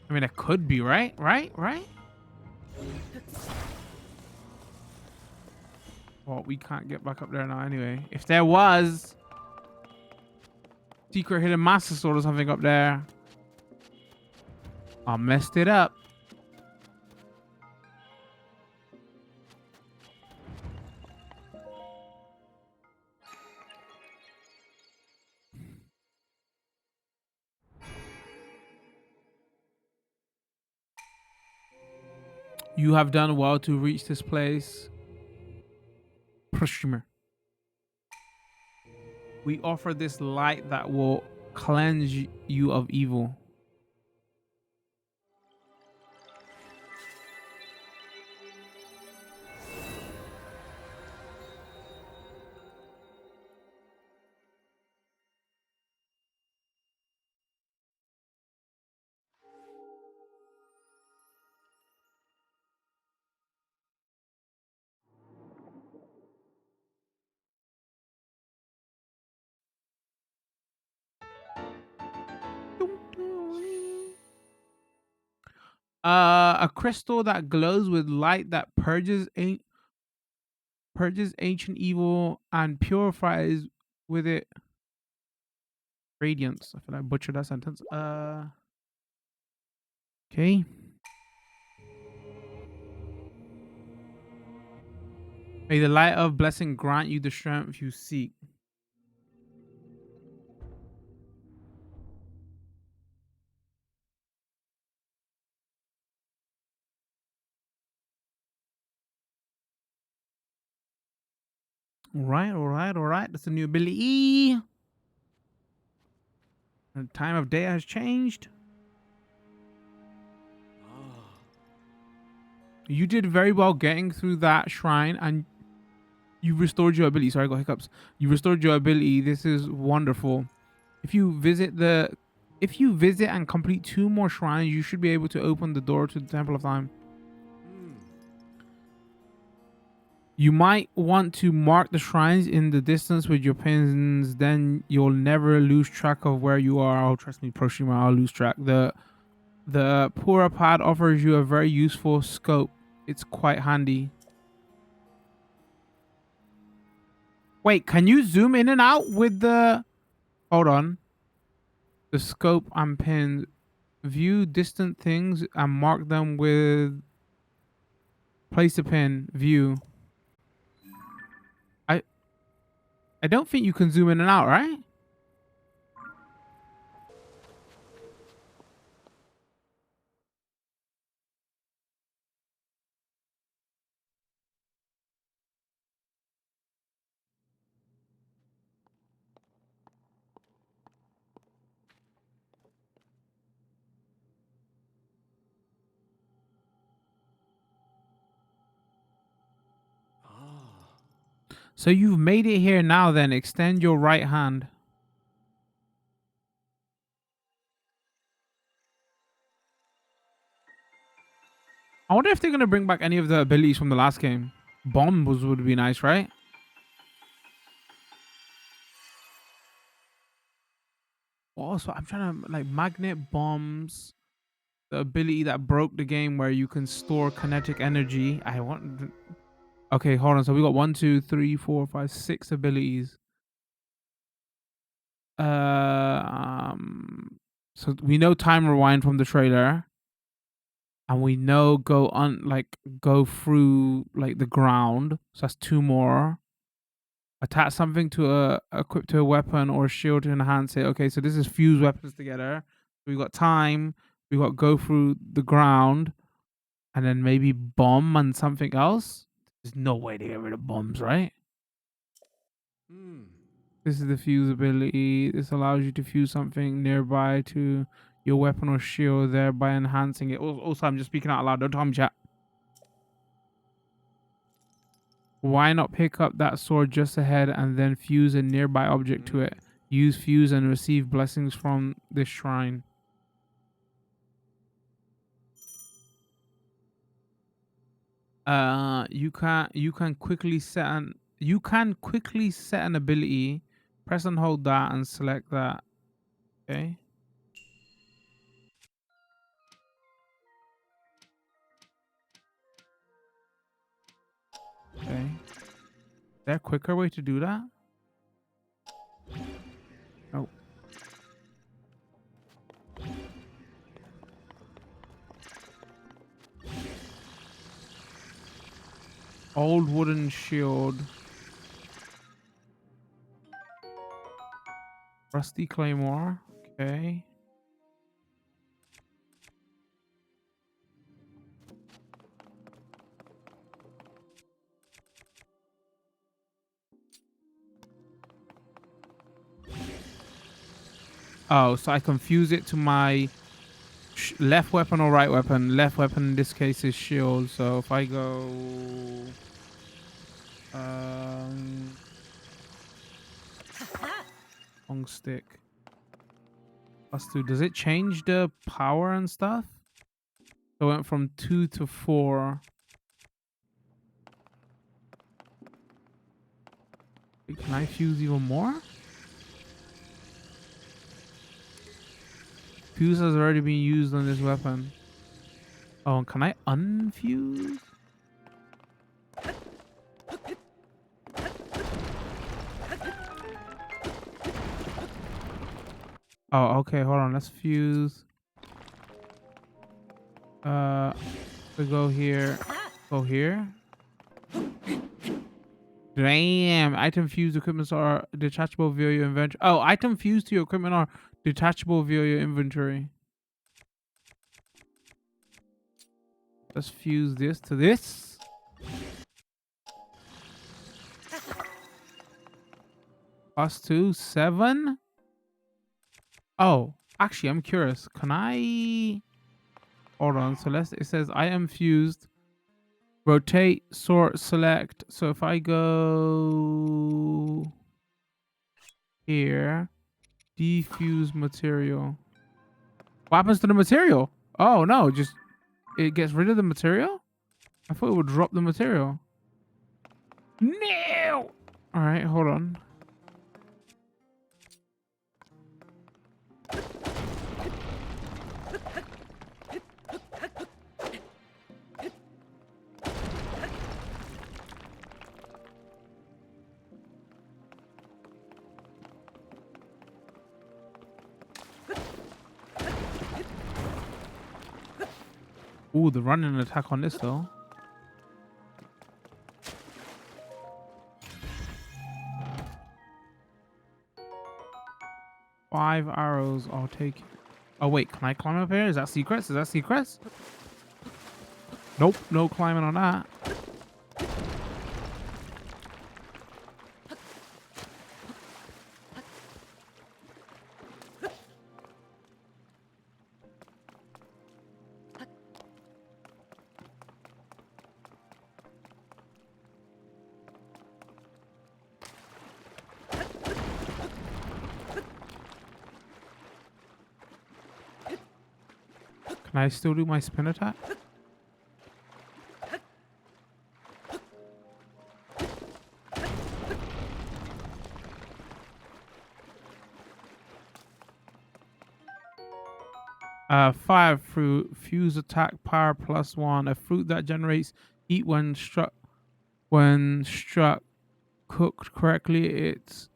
I mean, it could be, right? Right? Well, we can't get back up there now anyway. If there was secret hidden master sword or something up there, I messed it up. You have done well to reach this place. Prosumer. We offer this light that will cleanse you of evil. A crystal that glows with light that purges ancient evil and purifies with it radiance. I feel like I butchered that sentence. Okay. May the light of blessing grant you the strength you seek. All right. That's a new ability. The time of day has changed. You did very well getting through that shrine and you restored your ability. Sorry, I got hiccups. You restored your ability. This is wonderful. If you visit and complete 2 more shrines, you should be able to open the door to the Temple of Time. You might want to mark the shrines in the distance with your pins, then you'll never lose track of where you are. Oh, trust me, Proshima, I'll lose track. The Pura pad offers you a very useful scope. It's quite handy. Wait, can you zoom in and out with the... Hold on. The scope and pins. View distant things and mark them with... Place a pin. View. I don't think you can zoom in and out, right? So you've made it here now then. Extend your right hand. I wonder if they're going to bring back any of the abilities from the last game. Bombs would be nice, right? Also, I'm trying to like magnet bombs. the ability that broke the game where you can store kinetic energy. I want. Okay, hold on. So we got 1, 2, 3, 4, 5, 6 abilities. So we know time rewind from the trailer, and we know go through like the ground. So that's 2 more. Attach something to equip to a weapon or shield to enhance it. Okay, so this is fuse weapons together. We got time. We got go through the ground, and then maybe bomb and something else. There's no way to get rid of bombs, right? Hmm. This is the fuse ability. This allows you to fuse something nearby to your weapon or shield, thereby enhancing it. Also, I'm just speaking out loud. Don't tell me chat. Why not pick up that sword just ahead and then fuse a nearby object to it? Use fuse and receive blessings from this shrine. You can quickly set an ability. Press and hold that and select that. Okay. Okay. Is there a quicker way to do that? Oh. Old wooden shield. Rusty claymore. Okay. Oh, so I confuse it to my left weapon or right weapon. Left weapon in this case is shield. So if I go long stick +2, does it change the power and stuff? So it went from 2 to 4. Wait, can I fuse even more? Fuse has already been used on this weapon. Oh, can I unfuse? Oh, okay, hold on. Let's fuse. We go here. Go here. Damn. Item fused equipments are detachable via your inventory. Oh, item fused to your equipment are detachable via your inventory. Let's fuse this to this. +2, 7. Oh, actually, I'm curious. Can I... Hold on. So it says I am fused. Rotate, sort, select. So if I go here, defuse material. What happens to the material? Oh, no. Just it gets rid of the material? I thought it would drop the material. No! All right, hold on. Ooh, the running attack on this though. Five arrows, I'll take it. Oh wait, can I climb up here? Is that secrets? Is that secrets? Nope, no climbing on that. Can I still do my spin attack? Fire fruit, fuse attack power +1. A fruit that generates heat when struck. When struck, cooked correctly, its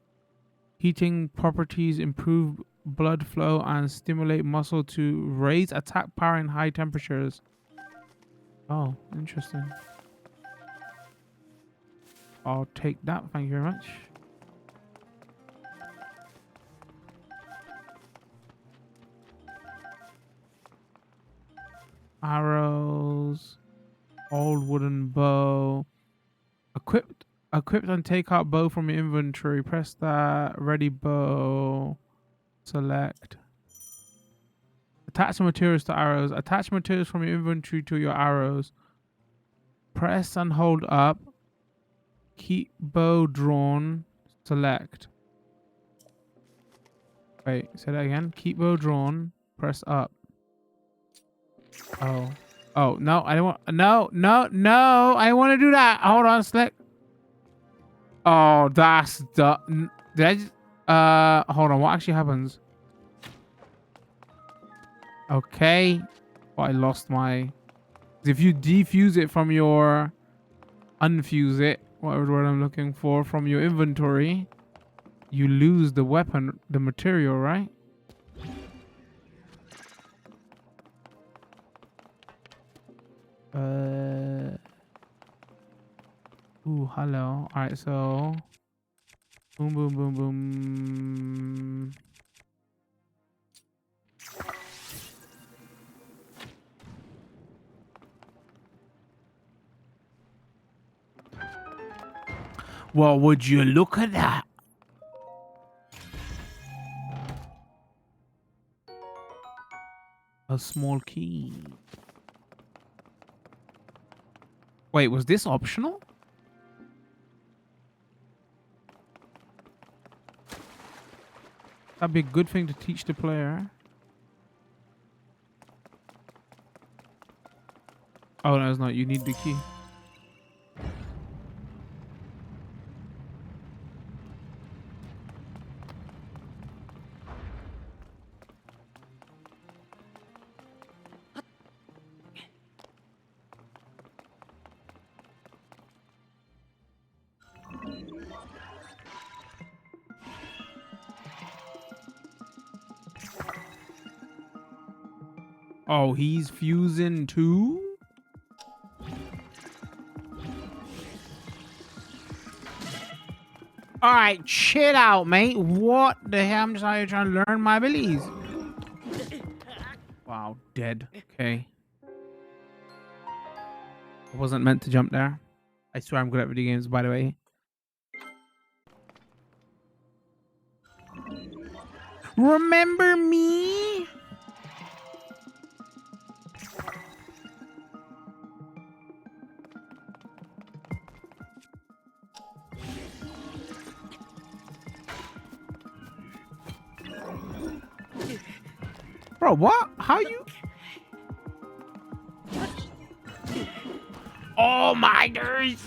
heating properties improve blood flow and stimulate muscle to raise attack power in high temperatures. Oh, interesting. I'll take that. Thank you very much. Arrows, old wooden bow, equipped and take out bow from your inventory. Press that. Ready bow. Select. Attach materials to arrows. Attach materials from your inventory to your arrows. Press and hold up. Keep bow drawn. Select. Wait, say that again. Keep bow drawn. Press up. Oh. Oh, no, I don't want... No. I want to do that. Hold on, select. Oh, that's the... Did I just... hold on. What actually happens? Okay. Oh, I lost my... If you defuse it from your... Unfuse it. Whatever word I'm looking for. From your inventory. You lose the weapon, the material, right? Ooh, hello. Alright, so... Boom, boom, boom, boom. Well, would you look at that? A small key. Wait, was this optional? That'd be a good thing to teach the player. Oh, no, it's not. You need the key. Oh, he's fusing too? Alright, chill out, mate. What the hell? I'm just out here trying to learn my abilities. Wow, dead. Okay. I wasn't meant to jump there. I swear I'm good at video games, by the way. Remember me? Bro, what? How you? Oh my days!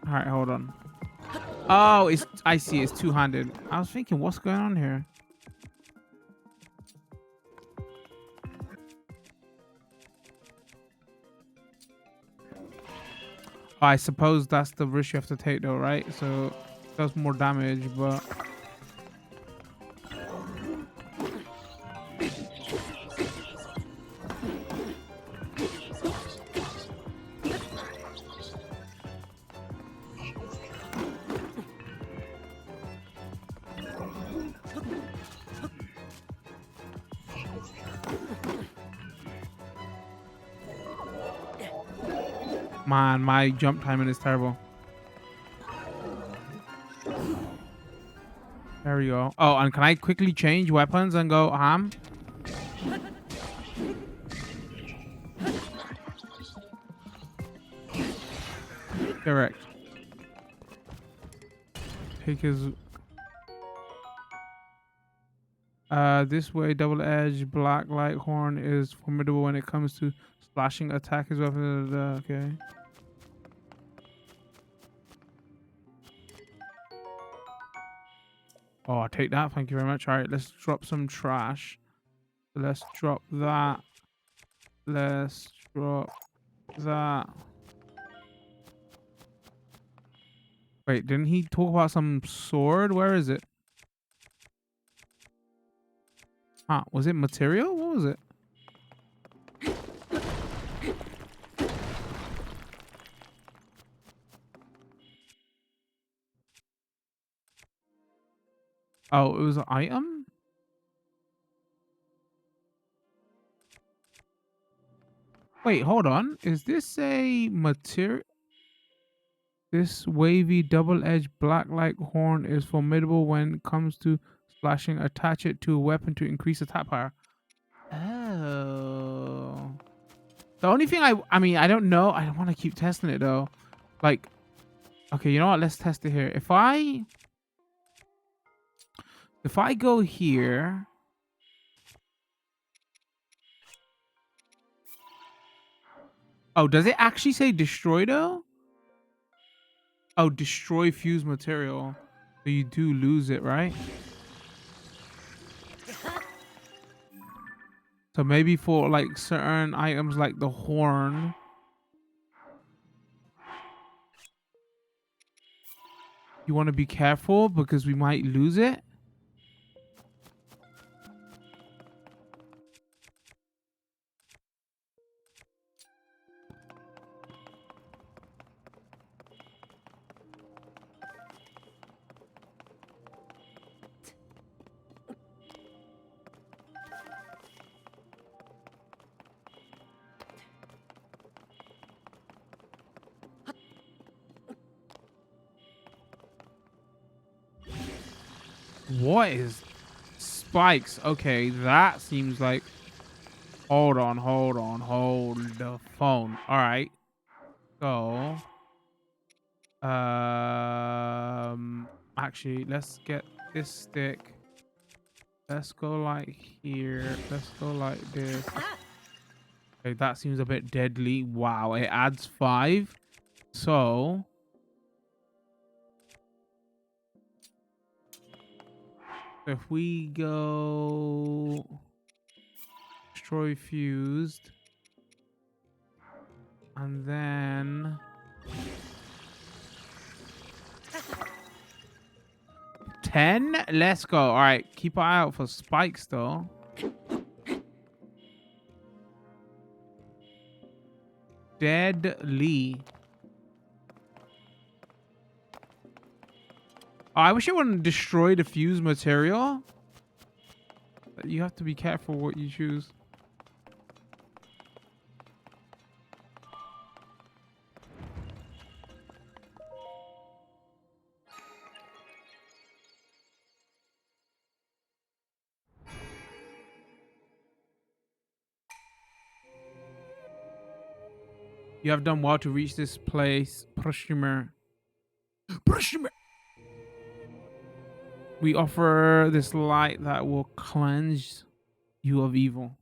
All right, hold on. Oh, it's I see. It's two-handed. I was thinking, what's going on here? I suppose that's the risk you have to take, though, right? So it does more damage, but. Man, my jump timing is terrible. There we go. Oh, and can I quickly change weapons and go ham? Correct. Take his... this way, double-edged black light horn is formidable when it comes to slashing attack his weapon. Okay. Oh, I'll take that. Thank you very much. All right, let's drop some trash. Let's drop that. Let's drop that. Wait, didn't he talk about some sword? Where is it? Ah, was it material? What was it? Oh, it was an item? Wait, hold on. Is this a material? This wavy double-edged black-like horn is formidable when it comes to splashing. Attach it to a weapon to increase attack power. Oh. The only thing I mean, I don't know. I don't want to keep testing it though. Like, okay, you know what? Let's test it here. If I go here. Oh, does it actually say destroy though? Oh, destroy fused material. So you do lose it, right? So maybe for like certain items like the horn. You want to be careful because we might lose it. What is spikes? Okay, that seems like... Hold on, hold the phone. All right. So, actually, let's get this stick. Let's go like here. Let's go like this. Okay, that seems a bit deadly. Wow, it adds 5. So, if we go destroy fused, and then 10, let's go. All right, keep an eye out for spikes though. Deadly. Oh, I wish it wouldn't destroy the fused material. But you have to be careful what you choose. You have done well to reach this place, Prosumer. We offer this light that will cleanse you of evil.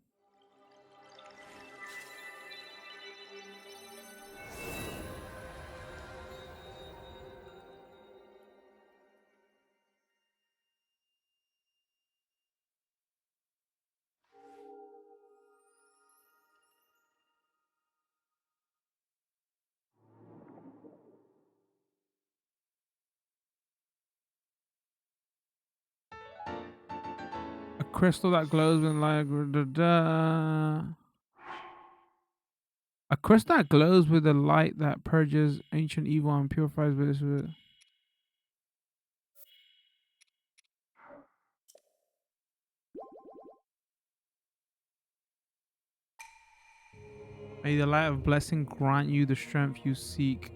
A crystal that glows with light. A crystal that glows with a light that purges ancient evil and purifies with. May the light of blessing grant you the strength you seek.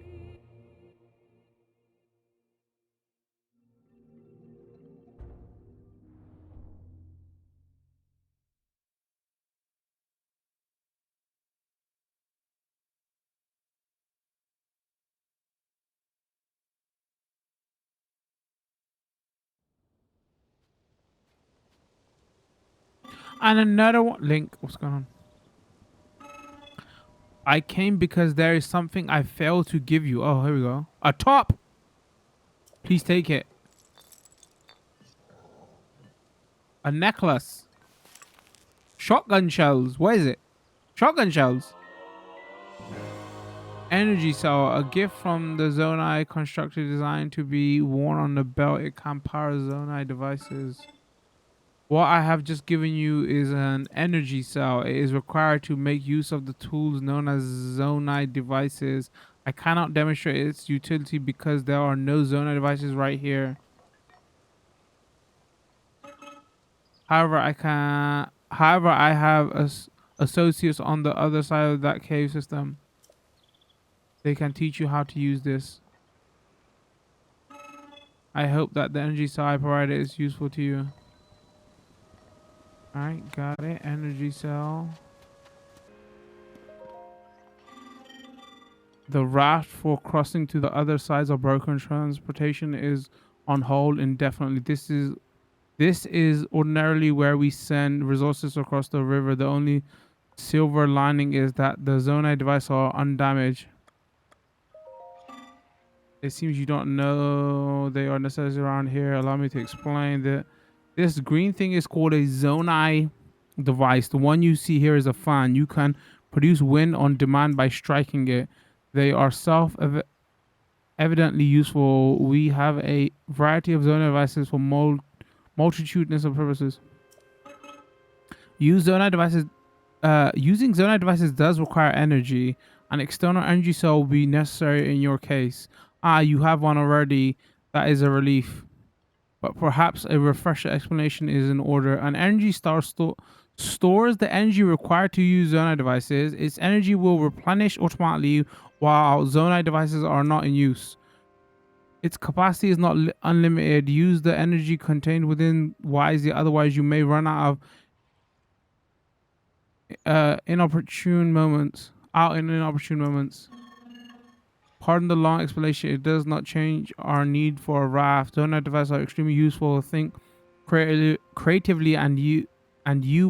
And another one. Link, what's going on? I came because there is something I failed to give you. Oh, here we go. A top. Please take it. A necklace. Shotgun shells. What is it? Shotgun shells. Energy cell, a gift from the Zonai constructed designed to be worn on the belt. It can power Zonai devices. What I have just given you is an energy cell. It is required to make use of the tools known as Zonai devices. I cannot demonstrate its utility because there are no Zonai devices right here. However, I have associates on the other side of that cave system. They can teach you how to use this. I hope that the energy cell I provided is useful to you. Alright, got it. Energy cell. The raft for crossing to the other sides of broken transportation is on hold indefinitely. This is ordinarily where we send resources across the river. The only silver lining is that the Zonai devices are undamaged. It seems you don't know they are necessary around here. Allow me to explain that this green thing is called a Zonai device. The one you see here is a fan. You can produce wind on demand by striking it. They are evidently useful. We have a variety of Zonai devices for multitudinous of purposes. Using Zonai devices does require energy. An external energy cell will be necessary in your case. You have one already. That is a relief. But perhaps a refresher explanation is in order. An energy star stores the energy required to use Zonai devices. Its energy will replenish automatically while Zonai devices are not in use. Its capacity is not unlimited. Use the energy contained within wisely, otherwise you may run out of inopportune moments. Pardon the long explanation. It does not change our need for a raft. Zonai devices are extremely useful. Think creatively, and you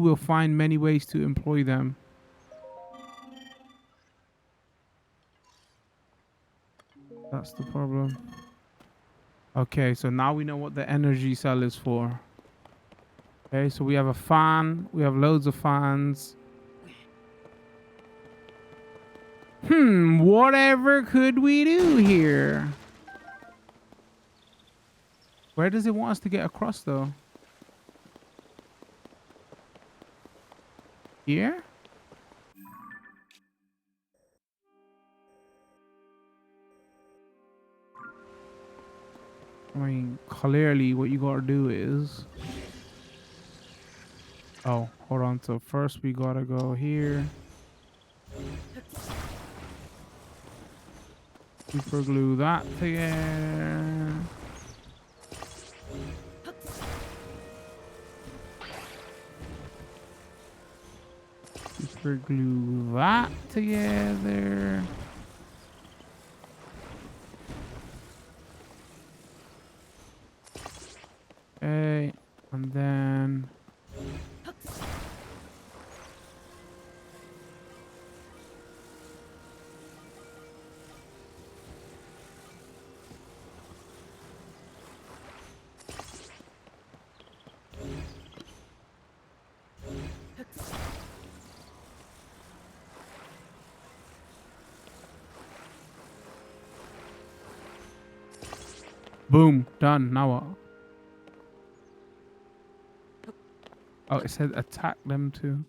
will find many ways to employ them. That's the problem. Okay, so now we know what the energy cell is for. Okay, so we have a fan. We have loads of fans. Whatever could we do here? Where does it want us to get across, though? Here? I mean, clearly what you gotta do is... Oh, hold on. So first we gotta go here. Super glue that together. Super glue that together. Okay, and then boom, done. Now what? Oh, it said attack them too.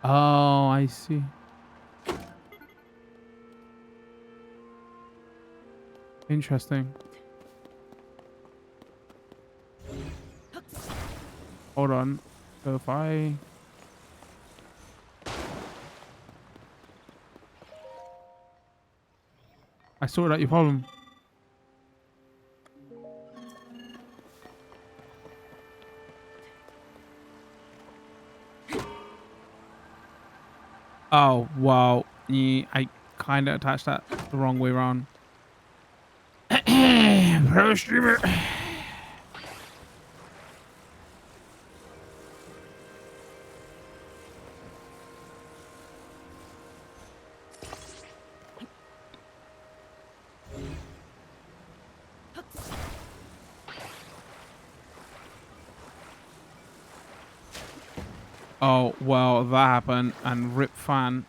Oh, I see. Interesting. Hold on. So if I... I sorted out your problem. Oh, wow. Yeah, I kind of attached that the wrong way around. Pro streamer. Oh, well, that happened. And rip fan.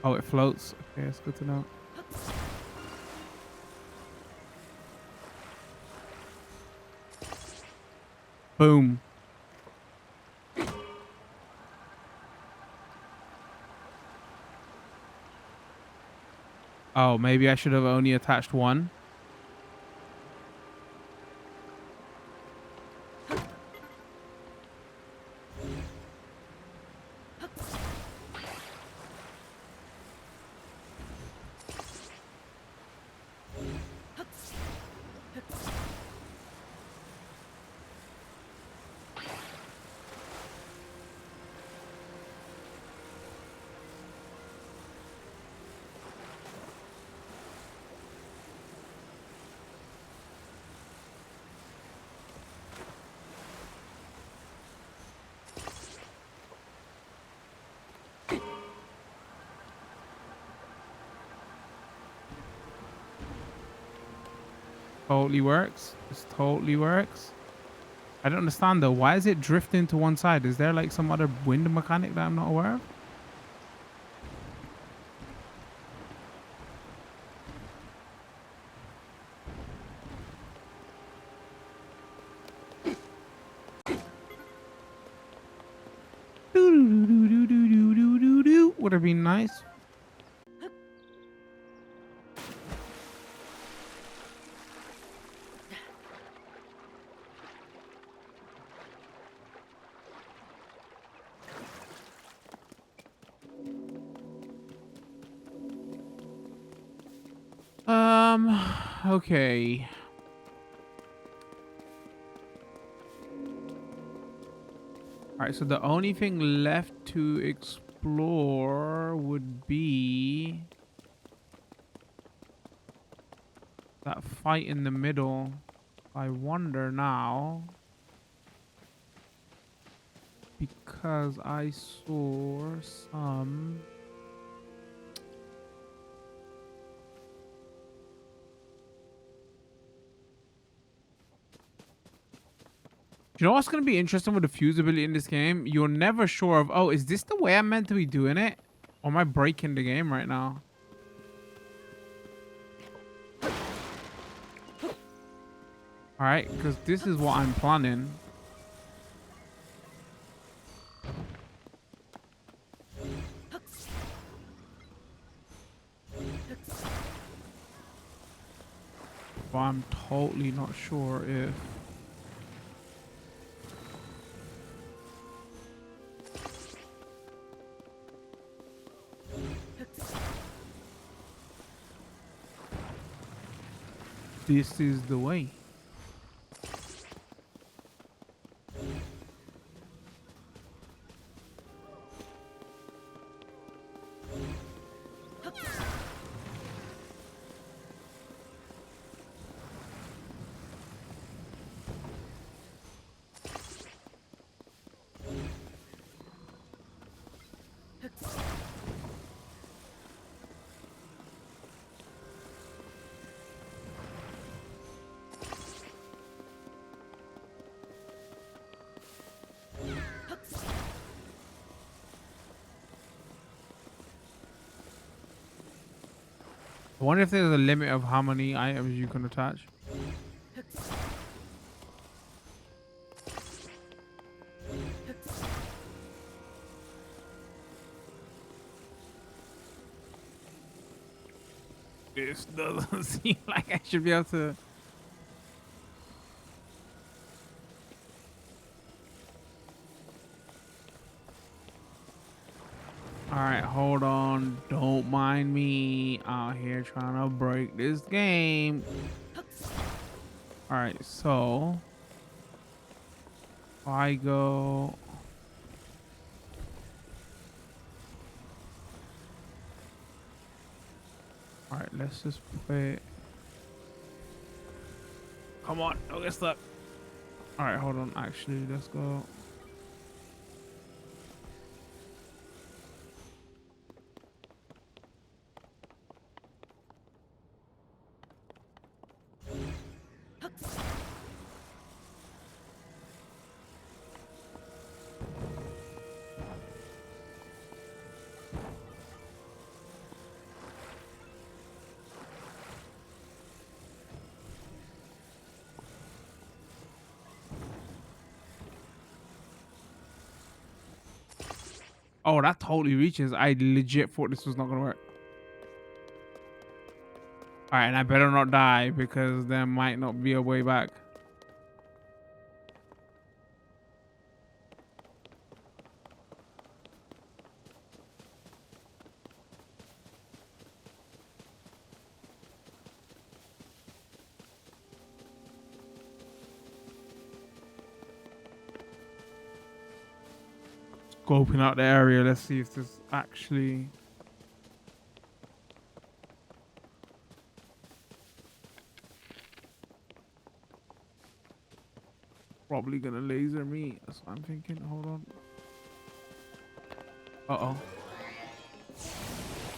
Oh, it floats. Okay, it's good to know. Boom. Oh, maybe I should have only attached one. Totally works. This totally works. I don't understand though. Why is it drifting to one side? Is there like some other wind mechanic that I'm not aware of? Would have been nice. Okay. All right, so the only thing left to explore would be that fight in the middle. I wonder now, because I saw some... You know what's going to be interesting with the fusibility in this game? You're never sure of, oh, is this the way I'm meant to be doing it? Or am I breaking the game right now? Alright, because this is what I'm planning. But I'm totally not sure if... this is the way. I wonder if there's a limit of how many items you can attach. This doesn't seem like I should be able to... Alright, hold on. Don't mind me out here trying to break this game. Alright, so... if I go... Alright, let's just play... Come on, don't get stuck. Alright, hold on. Actually, let's go... Oh, that totally reaches. I legit thought this was not gonna work. All right, and I better not die because there might not be a way back. Scoping out the area. Let's see if this actually. Probably gonna laser me. That's what I'm thinking. Hold on. Uh-oh.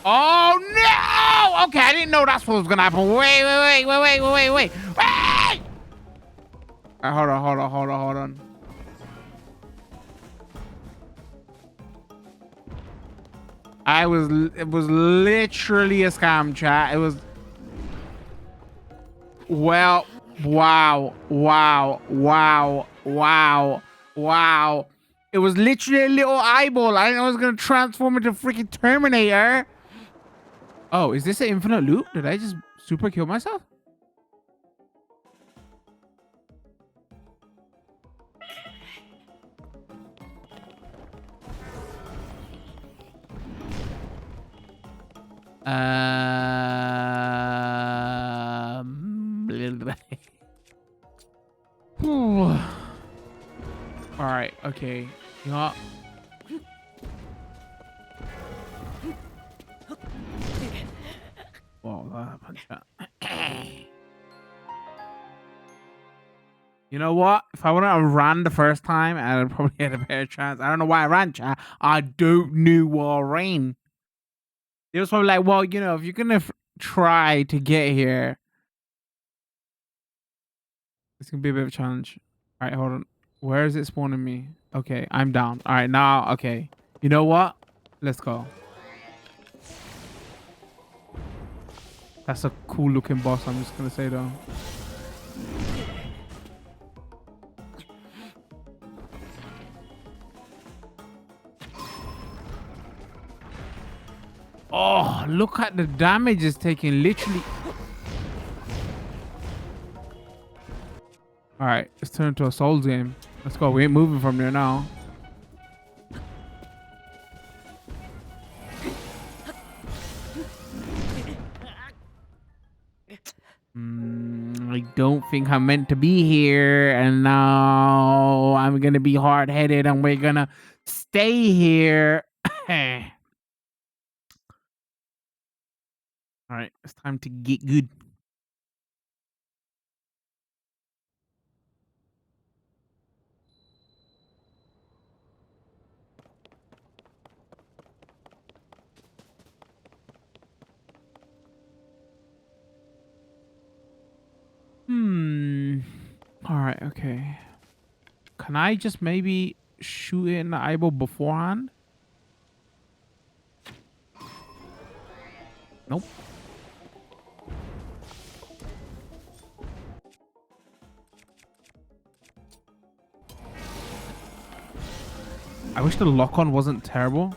Oh no! Okay, I didn't know that's what was gonna happen. Wait. Wait! Hold on. It was literally a scam, chat. It was. Well, wow. It was literally a little eyeball. I didn't know it was gonna transform into freaking Terminator. Oh, is this an infinite loop? Did I just super kill myself? All right. Okay. You know what? Whoa, that punch. You know what? If I wouldn't have ran the first time, I'd probably had a better chance. I don't know why I ran, chat. I don't know why I ran. It was probably like, well, you know, if you're gonna try to get here, it's gonna be a bit of a challenge. All right, hold on. Where is it spawning me? Okay, I'm down. All right, now, okay. You know what? Let's go. That's a cool looking boss, I'm just gonna say though. Oh, look at the damage it's taking, literally. All right, let's turn into a Souls game. Let's go. We ain't moving from there now. I don't think I'm meant to be here, and now I'm gonna be hard-headed, and we're gonna stay here. All right, it's time to get good. All right, okay. Can I just maybe shoot it in the eyeball beforehand? Nope. I wish the lock-on wasn't terrible.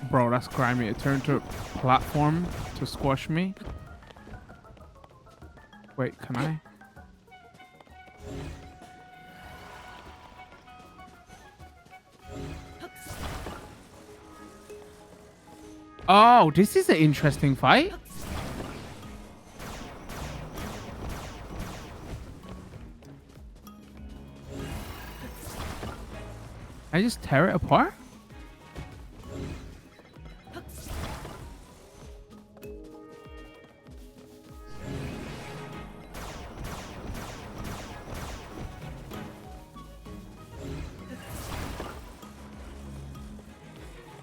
Bro, that's grimy. It turned to a platform to squash me. Wait, can I? Oh, this is an interesting fight. I just tear it apart?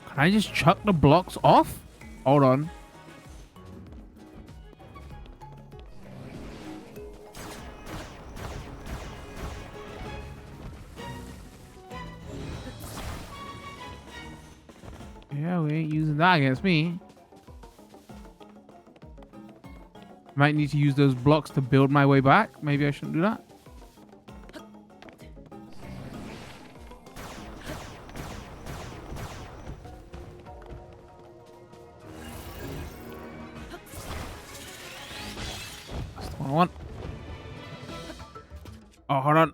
Can I just chuck the blocks off? Hold on. Yeah, we ain't using that against me. Might need to use those blocks to build my way back. Maybe I shouldn't do that. That's the one I want. Oh, hold on.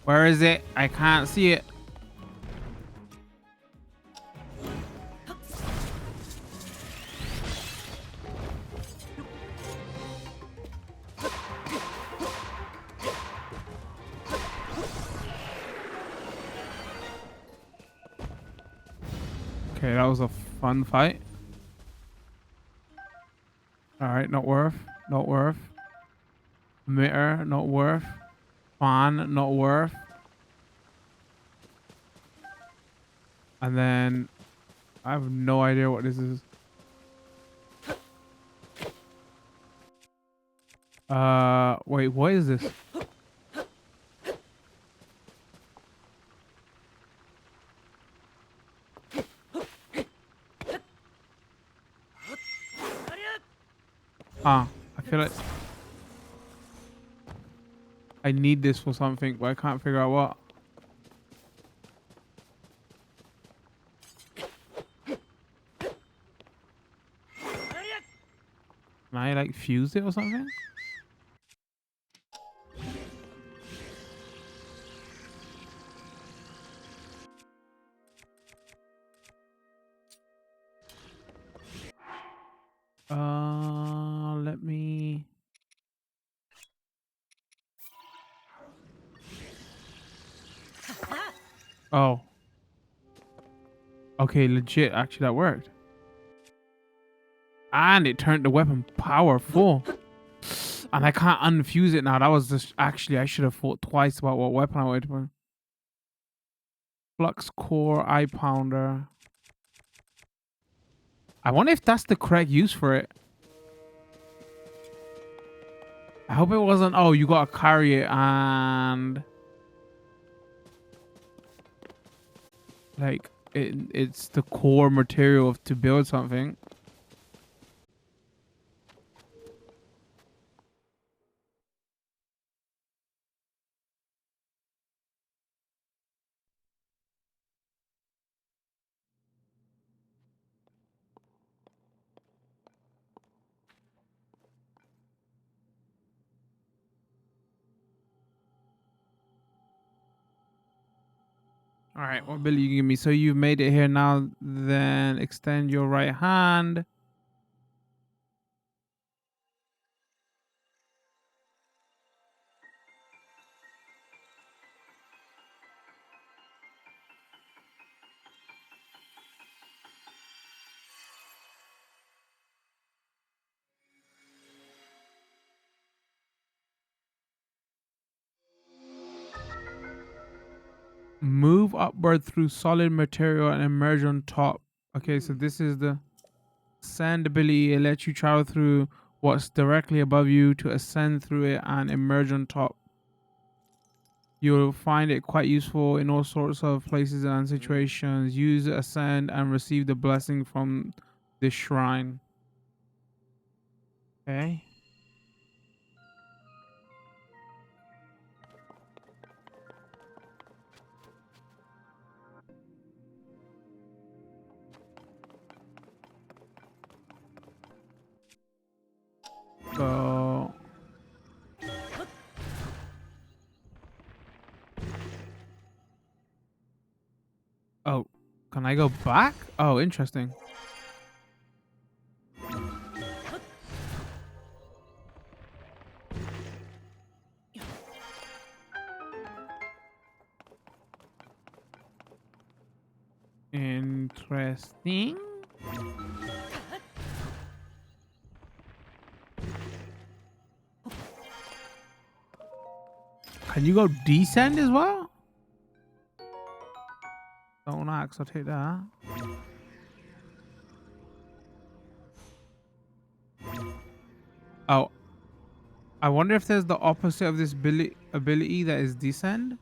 Where is it? I can't see it. Okay, that was a fun fight. All right, not worth. Not worth. Emitter, not worth. Fan, not worth. And then I have no idea what this is. Wait, what is this? I feel like I need this for something, but I can't figure out what. Can I like fuse it or something? Let me. Oh. Okay, legit. Actually, that worked. And it turned the weapon powerful. And I can't unfuse it now. That was just actually I should have thought twice about what weapon I wanted to put. Flux core, eye pounder. I wonder if that's the correct use for it. I hope it wasn't. Oh, you gotta carry it and like it's the core material to build something. All right, what ability you give me? So you've made it here now. Then extend your right hand. Move upward through solid material and emerge on top. Okay, so this is the ascend ability. It lets you travel through what's directly above you to ascend through it and emerge on top. You'll find it quite useful in all sorts of places and situations. Use ascend and receive the blessing from this shrine. Okay. So oh, can I go back? Oh, interesting. Interesting. Can you go descend as well? Don't ask, I'll take that. Oh, I wonder if there's the opposite of this ability that is descend.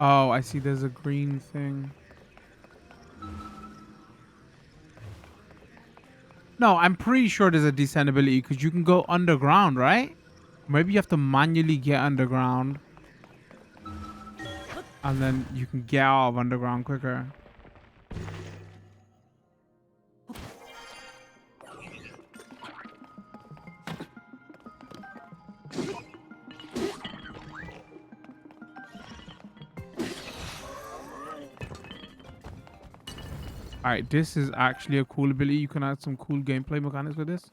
Oh, I see. There's a green thing. No, I'm pretty sure there's a descend ability because you can go underground, right? Maybe you have to manually get underground, and then you can get out of underground quicker. All right, this is actually a cool ability. You can add some cool gameplay mechanics with this.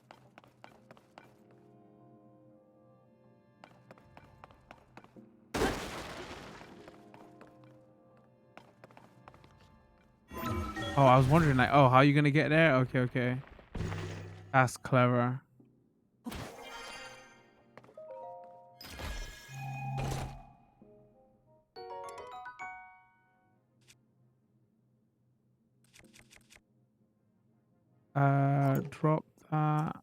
Oh, I was wondering, like, oh, how are you gonna get there? Okay, okay. That's clever. Drop that.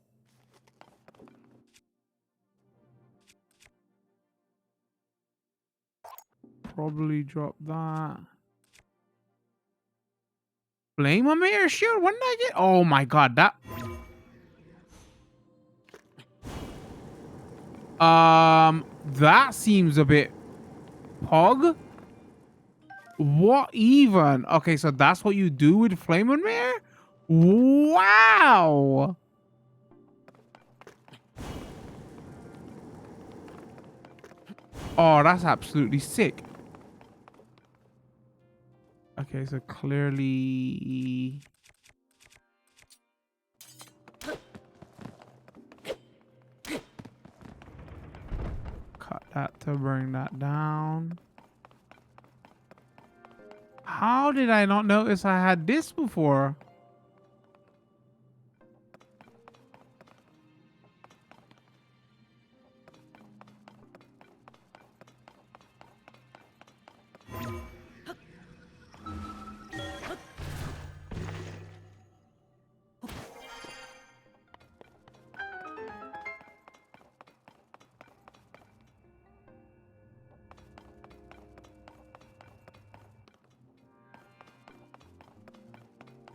Probably drop that. Flame a mirror shield? When did I get? Oh my god, that. That seems a bit pog. What even? Okay, so that's what you do with flame and mirror? Wow. Oh, that's absolutely sick. Okay, so clearly cut that to bring that down. How did I not notice I had this before?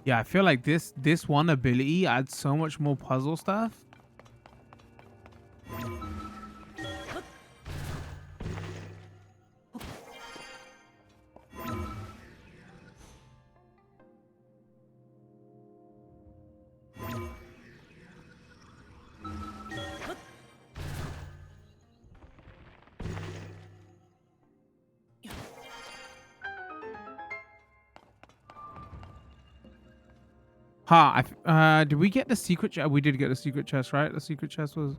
Yeah, I feel like this one ability adds so much more puzzle stuff. Huh, did we get the secret chest? We did get the secret chest, right? The secret chest was...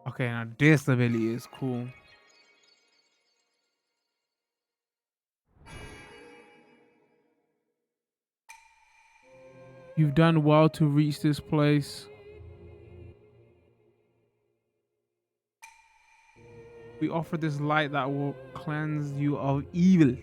Okay, now this ability is cool. You've done well to reach this place. We offer this light that will cleanse you of evil.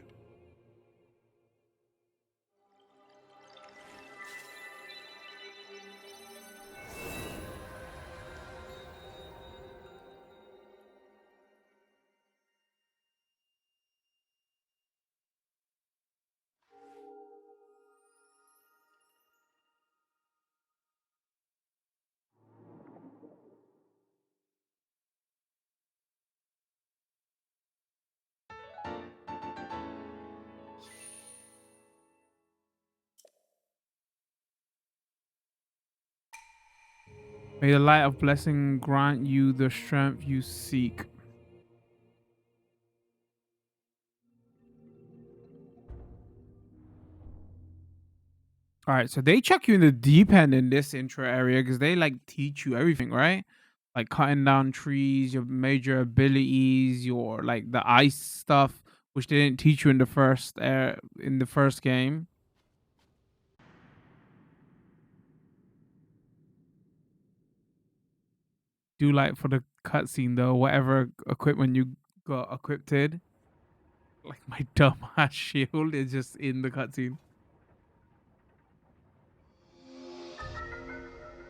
May the light of blessing grant you the strength you seek. All right, so they chuck you in the deep end in this intro area because they like teach you everything, right? Like cutting down trees, your major abilities, your like the ice stuff, which they didn't teach you in the first game. do like for the cutscene though, whatever equipment you got equipped, like my dumb ass shield is just in the cutscene.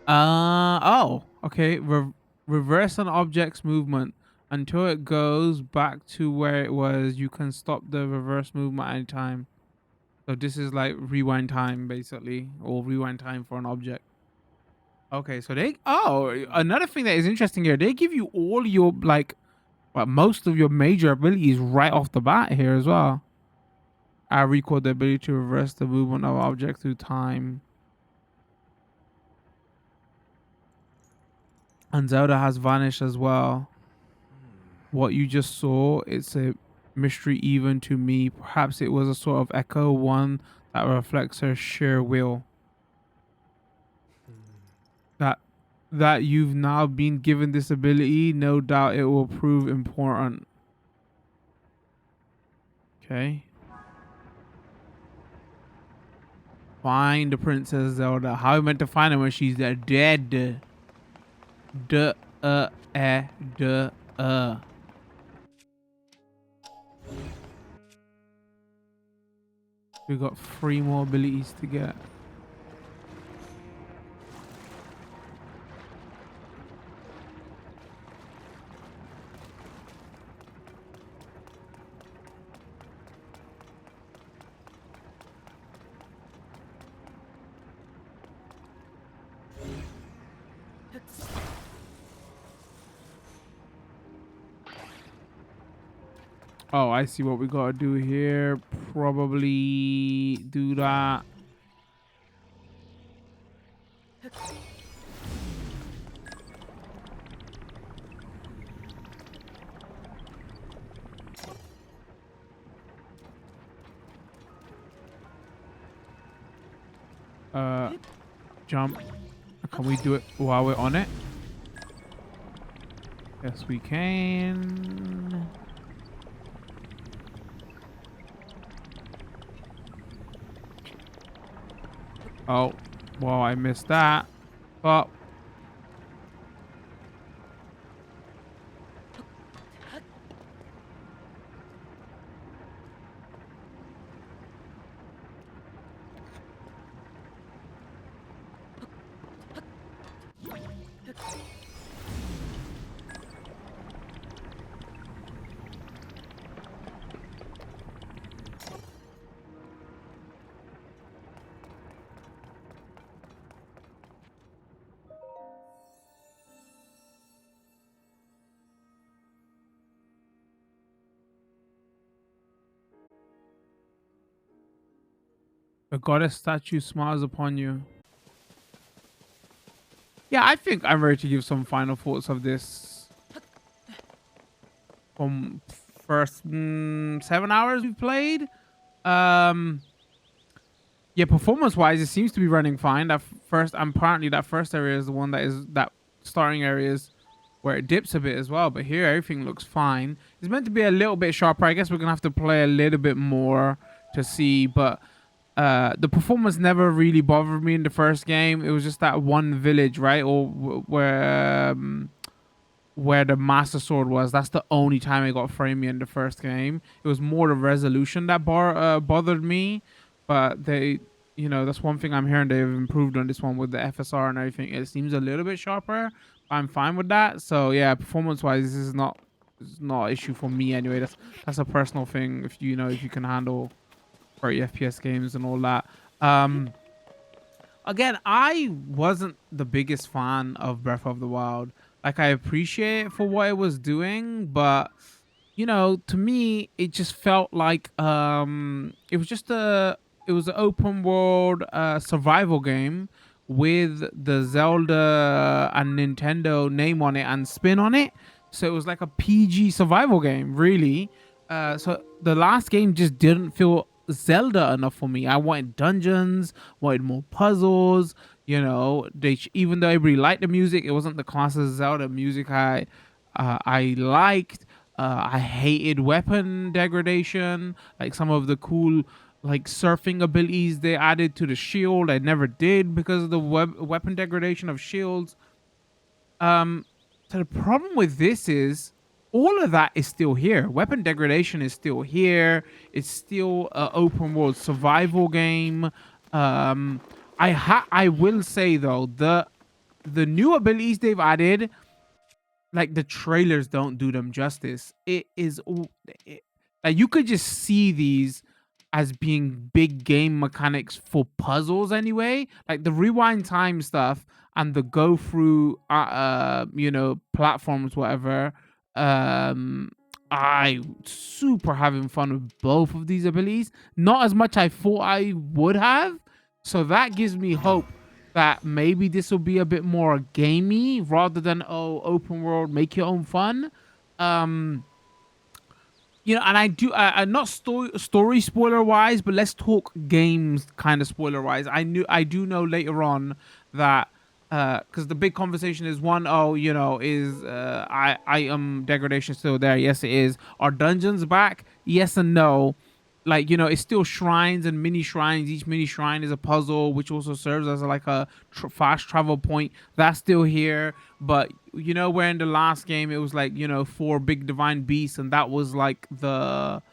Oh, okay. Reverse an object's movement until it goes back to where it was. You can stop the reverse movement anytime. So this is like rewind time basically, or rewind time for an object. Okay, so another thing that is interesting here, they give you all your like most of your major abilities right off the bat here as well. I recall the ability to reverse the movement of objects through time. And Zelda has vanished as well. What you just saw, it's a mystery even to me. Perhaps it was a sort of echo, one that reflects her sheer will. That you've now been given this ability, no doubt it will prove important. Okay. Find the Princess Zelda. How are we meant to find her when she's dead? Duh. We got 3 more abilities to get. Oh, I see what we gotta do here. Probably do that. Jump. Can we do it while we're on it? Yes, we can. Oh, well, I missed that. But the goddess statue smiles upon you. Yeah, I think I'm ready to give some final thoughts of this. From first 7 hours we've played. Yeah, performance wise, it seems to be running fine. Apparently that first area is the one that starting area is where it dips a bit as well. But here everything looks fine. It's meant to be a little bit sharper. I guess we're gonna have to play a little bit more to see. But the performance never really bothered me in the first game. It was just that one village, right, or where the Master Sword was. That's the only time it got framey in the first game. It was more the resolution that bothered me. But that's one thing I'm hearing they've improved on this one with the FSR and everything. It seems a little bit sharper. I'm fine with that. So yeah, performance-wise, this is not an issue for me anyway. That's a personal thing. If you can handle 30 FPS games and all that. Again, I wasn't the biggest fan of Breath of the Wild. Like, I appreciate it for what it was doing, but to me, it just felt like it was an open world survival game with the Zelda and Nintendo name on it and spin on it. So it was like a PG survival game, really. So the last game just didn't feel Zelda enough for me. I wanted dungeons, wanted more puzzles. Even though everybody liked the music, it wasn't the classic Zelda music I liked. I hated weapon degradation, like some of the cool like surfing abilities they added to the shield. I never did because of the weapon degradation of shields. So So the problem with this is all of that is still here. Weapon degradation is still here. It's still an open world survival game. I will say though, the new abilities they've added, like the trailers don't do them justice. Like you could just see these as being big game mechanics for puzzles anyway. Like the rewind time stuff and the go through platforms, whatever. I super having fun with both of these abilities. Not as much I thought I would have. So that gives me hope that maybe this will be a bit more gamey rather than open world, make your own fun. And I do not story spoiler wise, but let's talk games kind of spoiler wise. I do know later on that because the big conversation is one, is item degradation still there? Yes, it is. Are dungeons back? Yes and no. Like, it's still shrines and mini shrines. Each mini shrine is a puzzle, which also serves as like a fast travel point. That's still here. But where in the last game it was like 4 big divine beasts, and that was like the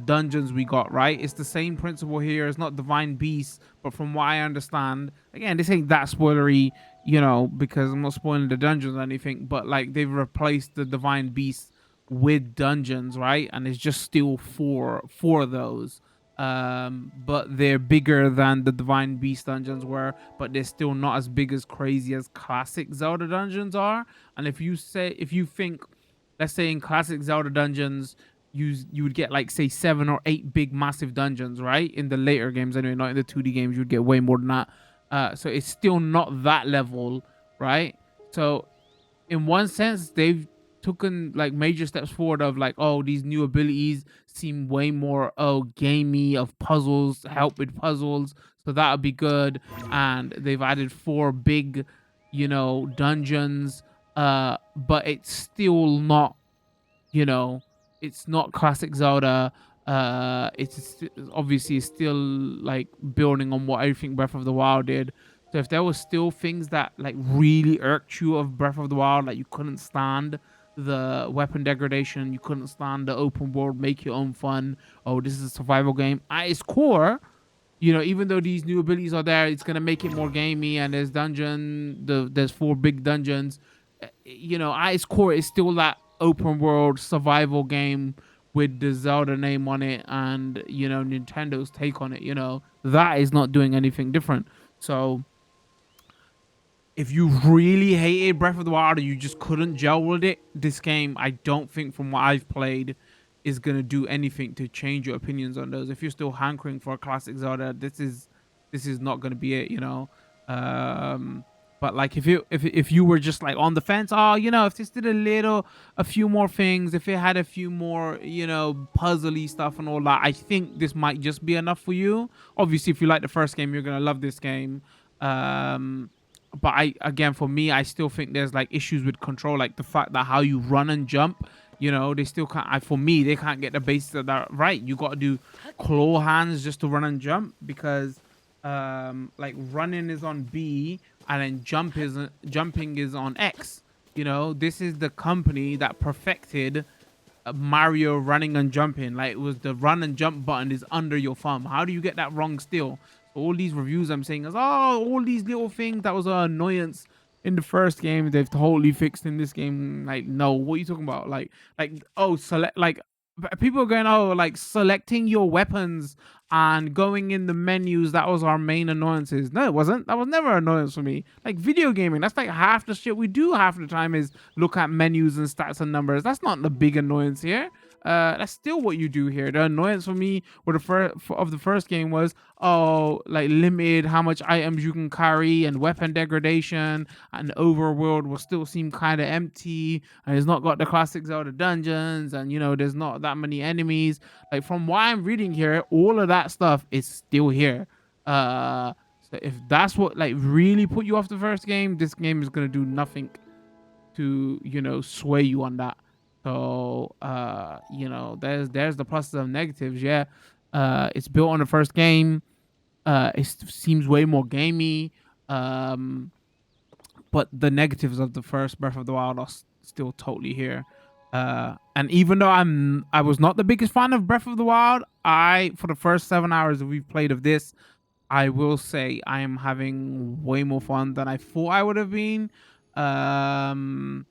dungeons we got, right? It's the same principle here. It's not divine beasts, but from what I understand, again, this ain't that spoilery, because I'm not spoiling the dungeons or anything, but like they've replaced the divine beasts with dungeons, right? And it's just still four of those, but they're bigger than the divine beast dungeons were, but they're still not as big as crazy as classic Zelda dungeons are. And if you think, let's say in classic Zelda dungeons you would get like say 7 or 8 big massive dungeons, right? In the later games anyway, not in the 2D games, you'd get way more than that. So it's still not that level, right? So in one sense they've taken like major steps forward of like, these new abilities seem way more gamey, of puzzles, help with puzzles, so that would be good. And they've added 4 big dungeons, but it's still not, it's not classic Zelda. Obviously still like building on what I think Breath of the Wild did. So if there was still things that like really irked you of Breath of the Wild, like you couldn't stand the weapon degradation, you couldn't stand the open world, make your own fun, this is a survival game, at its core, even though these new abilities are there, it's gonna make it more gamey, and there's 4 big dungeons. At its core, it's still that open world survival game with the Zelda name on it, and Nintendo's take on it. That is not doing anything different. So if you really hated Breath of the Wild or you just couldn't gel with it, this game, I don't think from what I've played, is going to do anything to change your opinions on those. If you're still hankering for a classic Zelda, this is not going to be it, but like if you were just like on the fence, if this did a few more things, if it had a few more, puzzly stuff and all that, I think this might just be enough for you. Obviously, if you like the first game, you're going to love this game. But for me, I still think there's like issues with control, like the fact that how you run and jump, they still can't, for me, they can't get the basics of that right. You got to do claw hands just to run and jump, because like running is on B and then jumping is on X. This is the company that perfected Mario running and jumping. Like, it was the run and jump button is under your thumb. How do you get that wrong still? All these reviews I'm saying is, all these little things that was an annoyance in the first game, they've totally fixed in this game. Like, no, what are you talking about? Select, like, people are going, like selecting your weapons and going in the menus, that was our main annoyances. No, it wasn't. That was never an annoyance for me. Like, video gaming, that's like half the shit we do half the time is look at menus and stats and numbers. That's not the big annoyance here. That's still what you do here. The annoyance for me with the first game was, like, limited how much items you can carry and weapon degradation, and the overworld will still seem kind of empty, and it's not got the classic Zelda dungeons, and there's not that many enemies. Like, from what I'm reading here, all of that stuff is still here. So if that's what like really put you off the first game, this game is gonna do nothing to sway you on that. So there's the pluses and negatives. Yeah, it's built on the first game. It seems way more gamey, but but the negatives of the first Breath of the Wild are still totally here. And even though I was not the biggest fan of Breath of the Wild, for the first 7 hours that we've played of this, I will say I am having way more fun than I thought I would have been. Because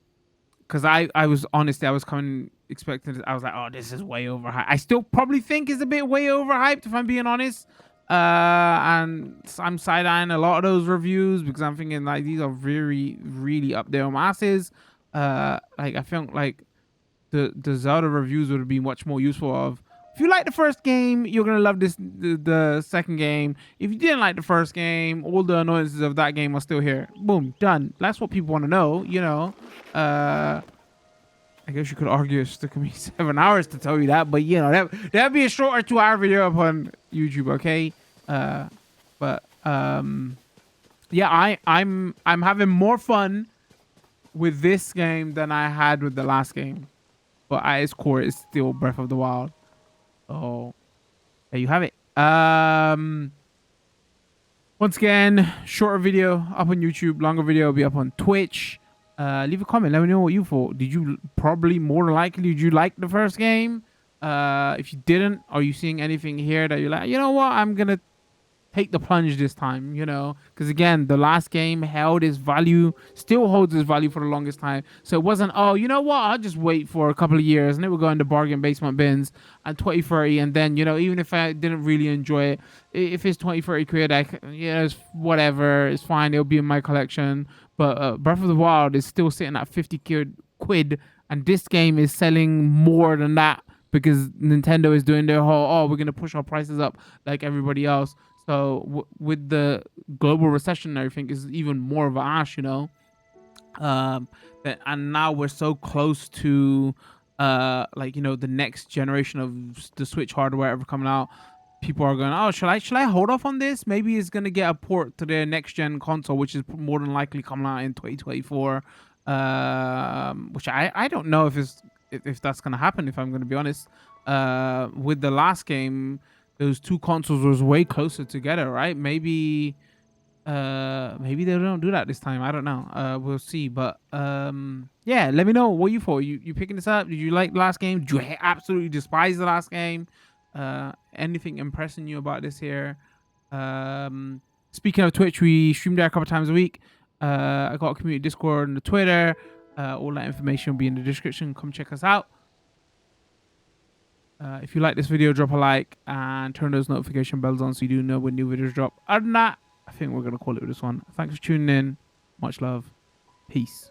I was honestly, I was coming expecting, I was like, oh, this is way overhyped. I still probably think it's a bit way overhyped, if I'm being honest. And I'm side-eyeing a lot of those reviews because I'm thinking like these are really, really up there on masses. Like I feel like the Zelda reviews would be much more useful. Of if you like the first game, you're gonna love the second game. If you didn't like the first game, all the annoyances of that game are still here. Boom, done. That's what people want to know, you know. I guess you could argue it took me 7 hours to tell you that, but you know that'd be a shorter 2-hour video up on YouTube, okay? Yeah, I'm having more fun with this game than I had with the last game, but at its core, it's still Breath of the Wild. Oh, there you have it. Once again, shorter video up on YouTube, longer video will be up on Twitch. Leave a comment, let me know what you thought. Did you probably more than likely did you like the first game? If you didn't, are you seeing anything here that you're like, you know what, I'm gonna take the plunge this time, you know? Because again, the last game held its value, still holds its value for the longest time. So it wasn't, oh, you know what, I'll just wait for a couple of years and it will go in the bargain basement bins at 2030, and then, you know, even if I didn't really enjoy it, if it's 20-30 quid, it's whatever, it's fine, it'll be in my collection. But Breath of the Wild is still sitting at 50 quid, and this game is selling more than that because Nintendo is doing their whole, oh, we're going to push our prices up like everybody else. So with the global recession and everything, is even more of an ash, you know. And now we're so close to like, you know, the next generation of the Switch hardware ever coming out. People are going, oh, should I hold off on this? Maybe it's gonna get a port to their next gen console, which is more than likely coming out in 2024. Which I don't know if that's gonna happen, if I'm gonna be honest. With the last game, those two consoles was way closer together, right? Maybe they don't do that this time. I don't know. We'll see. But yeah, let me know what you thought. You picking this up? Did you like the last game? Did you absolutely despise the last game? Anything impressing you about this here? Speaking of Twitch, we stream there a couple times a week. I got a community Discord and the Twitter. All that information will be in the description. Come check us out. If you like this video, drop a like and turn those notification bells on so you do know when new videos drop. Other than that, I think we're going to call it with this one. Thanks for tuning in. Much love. Peace.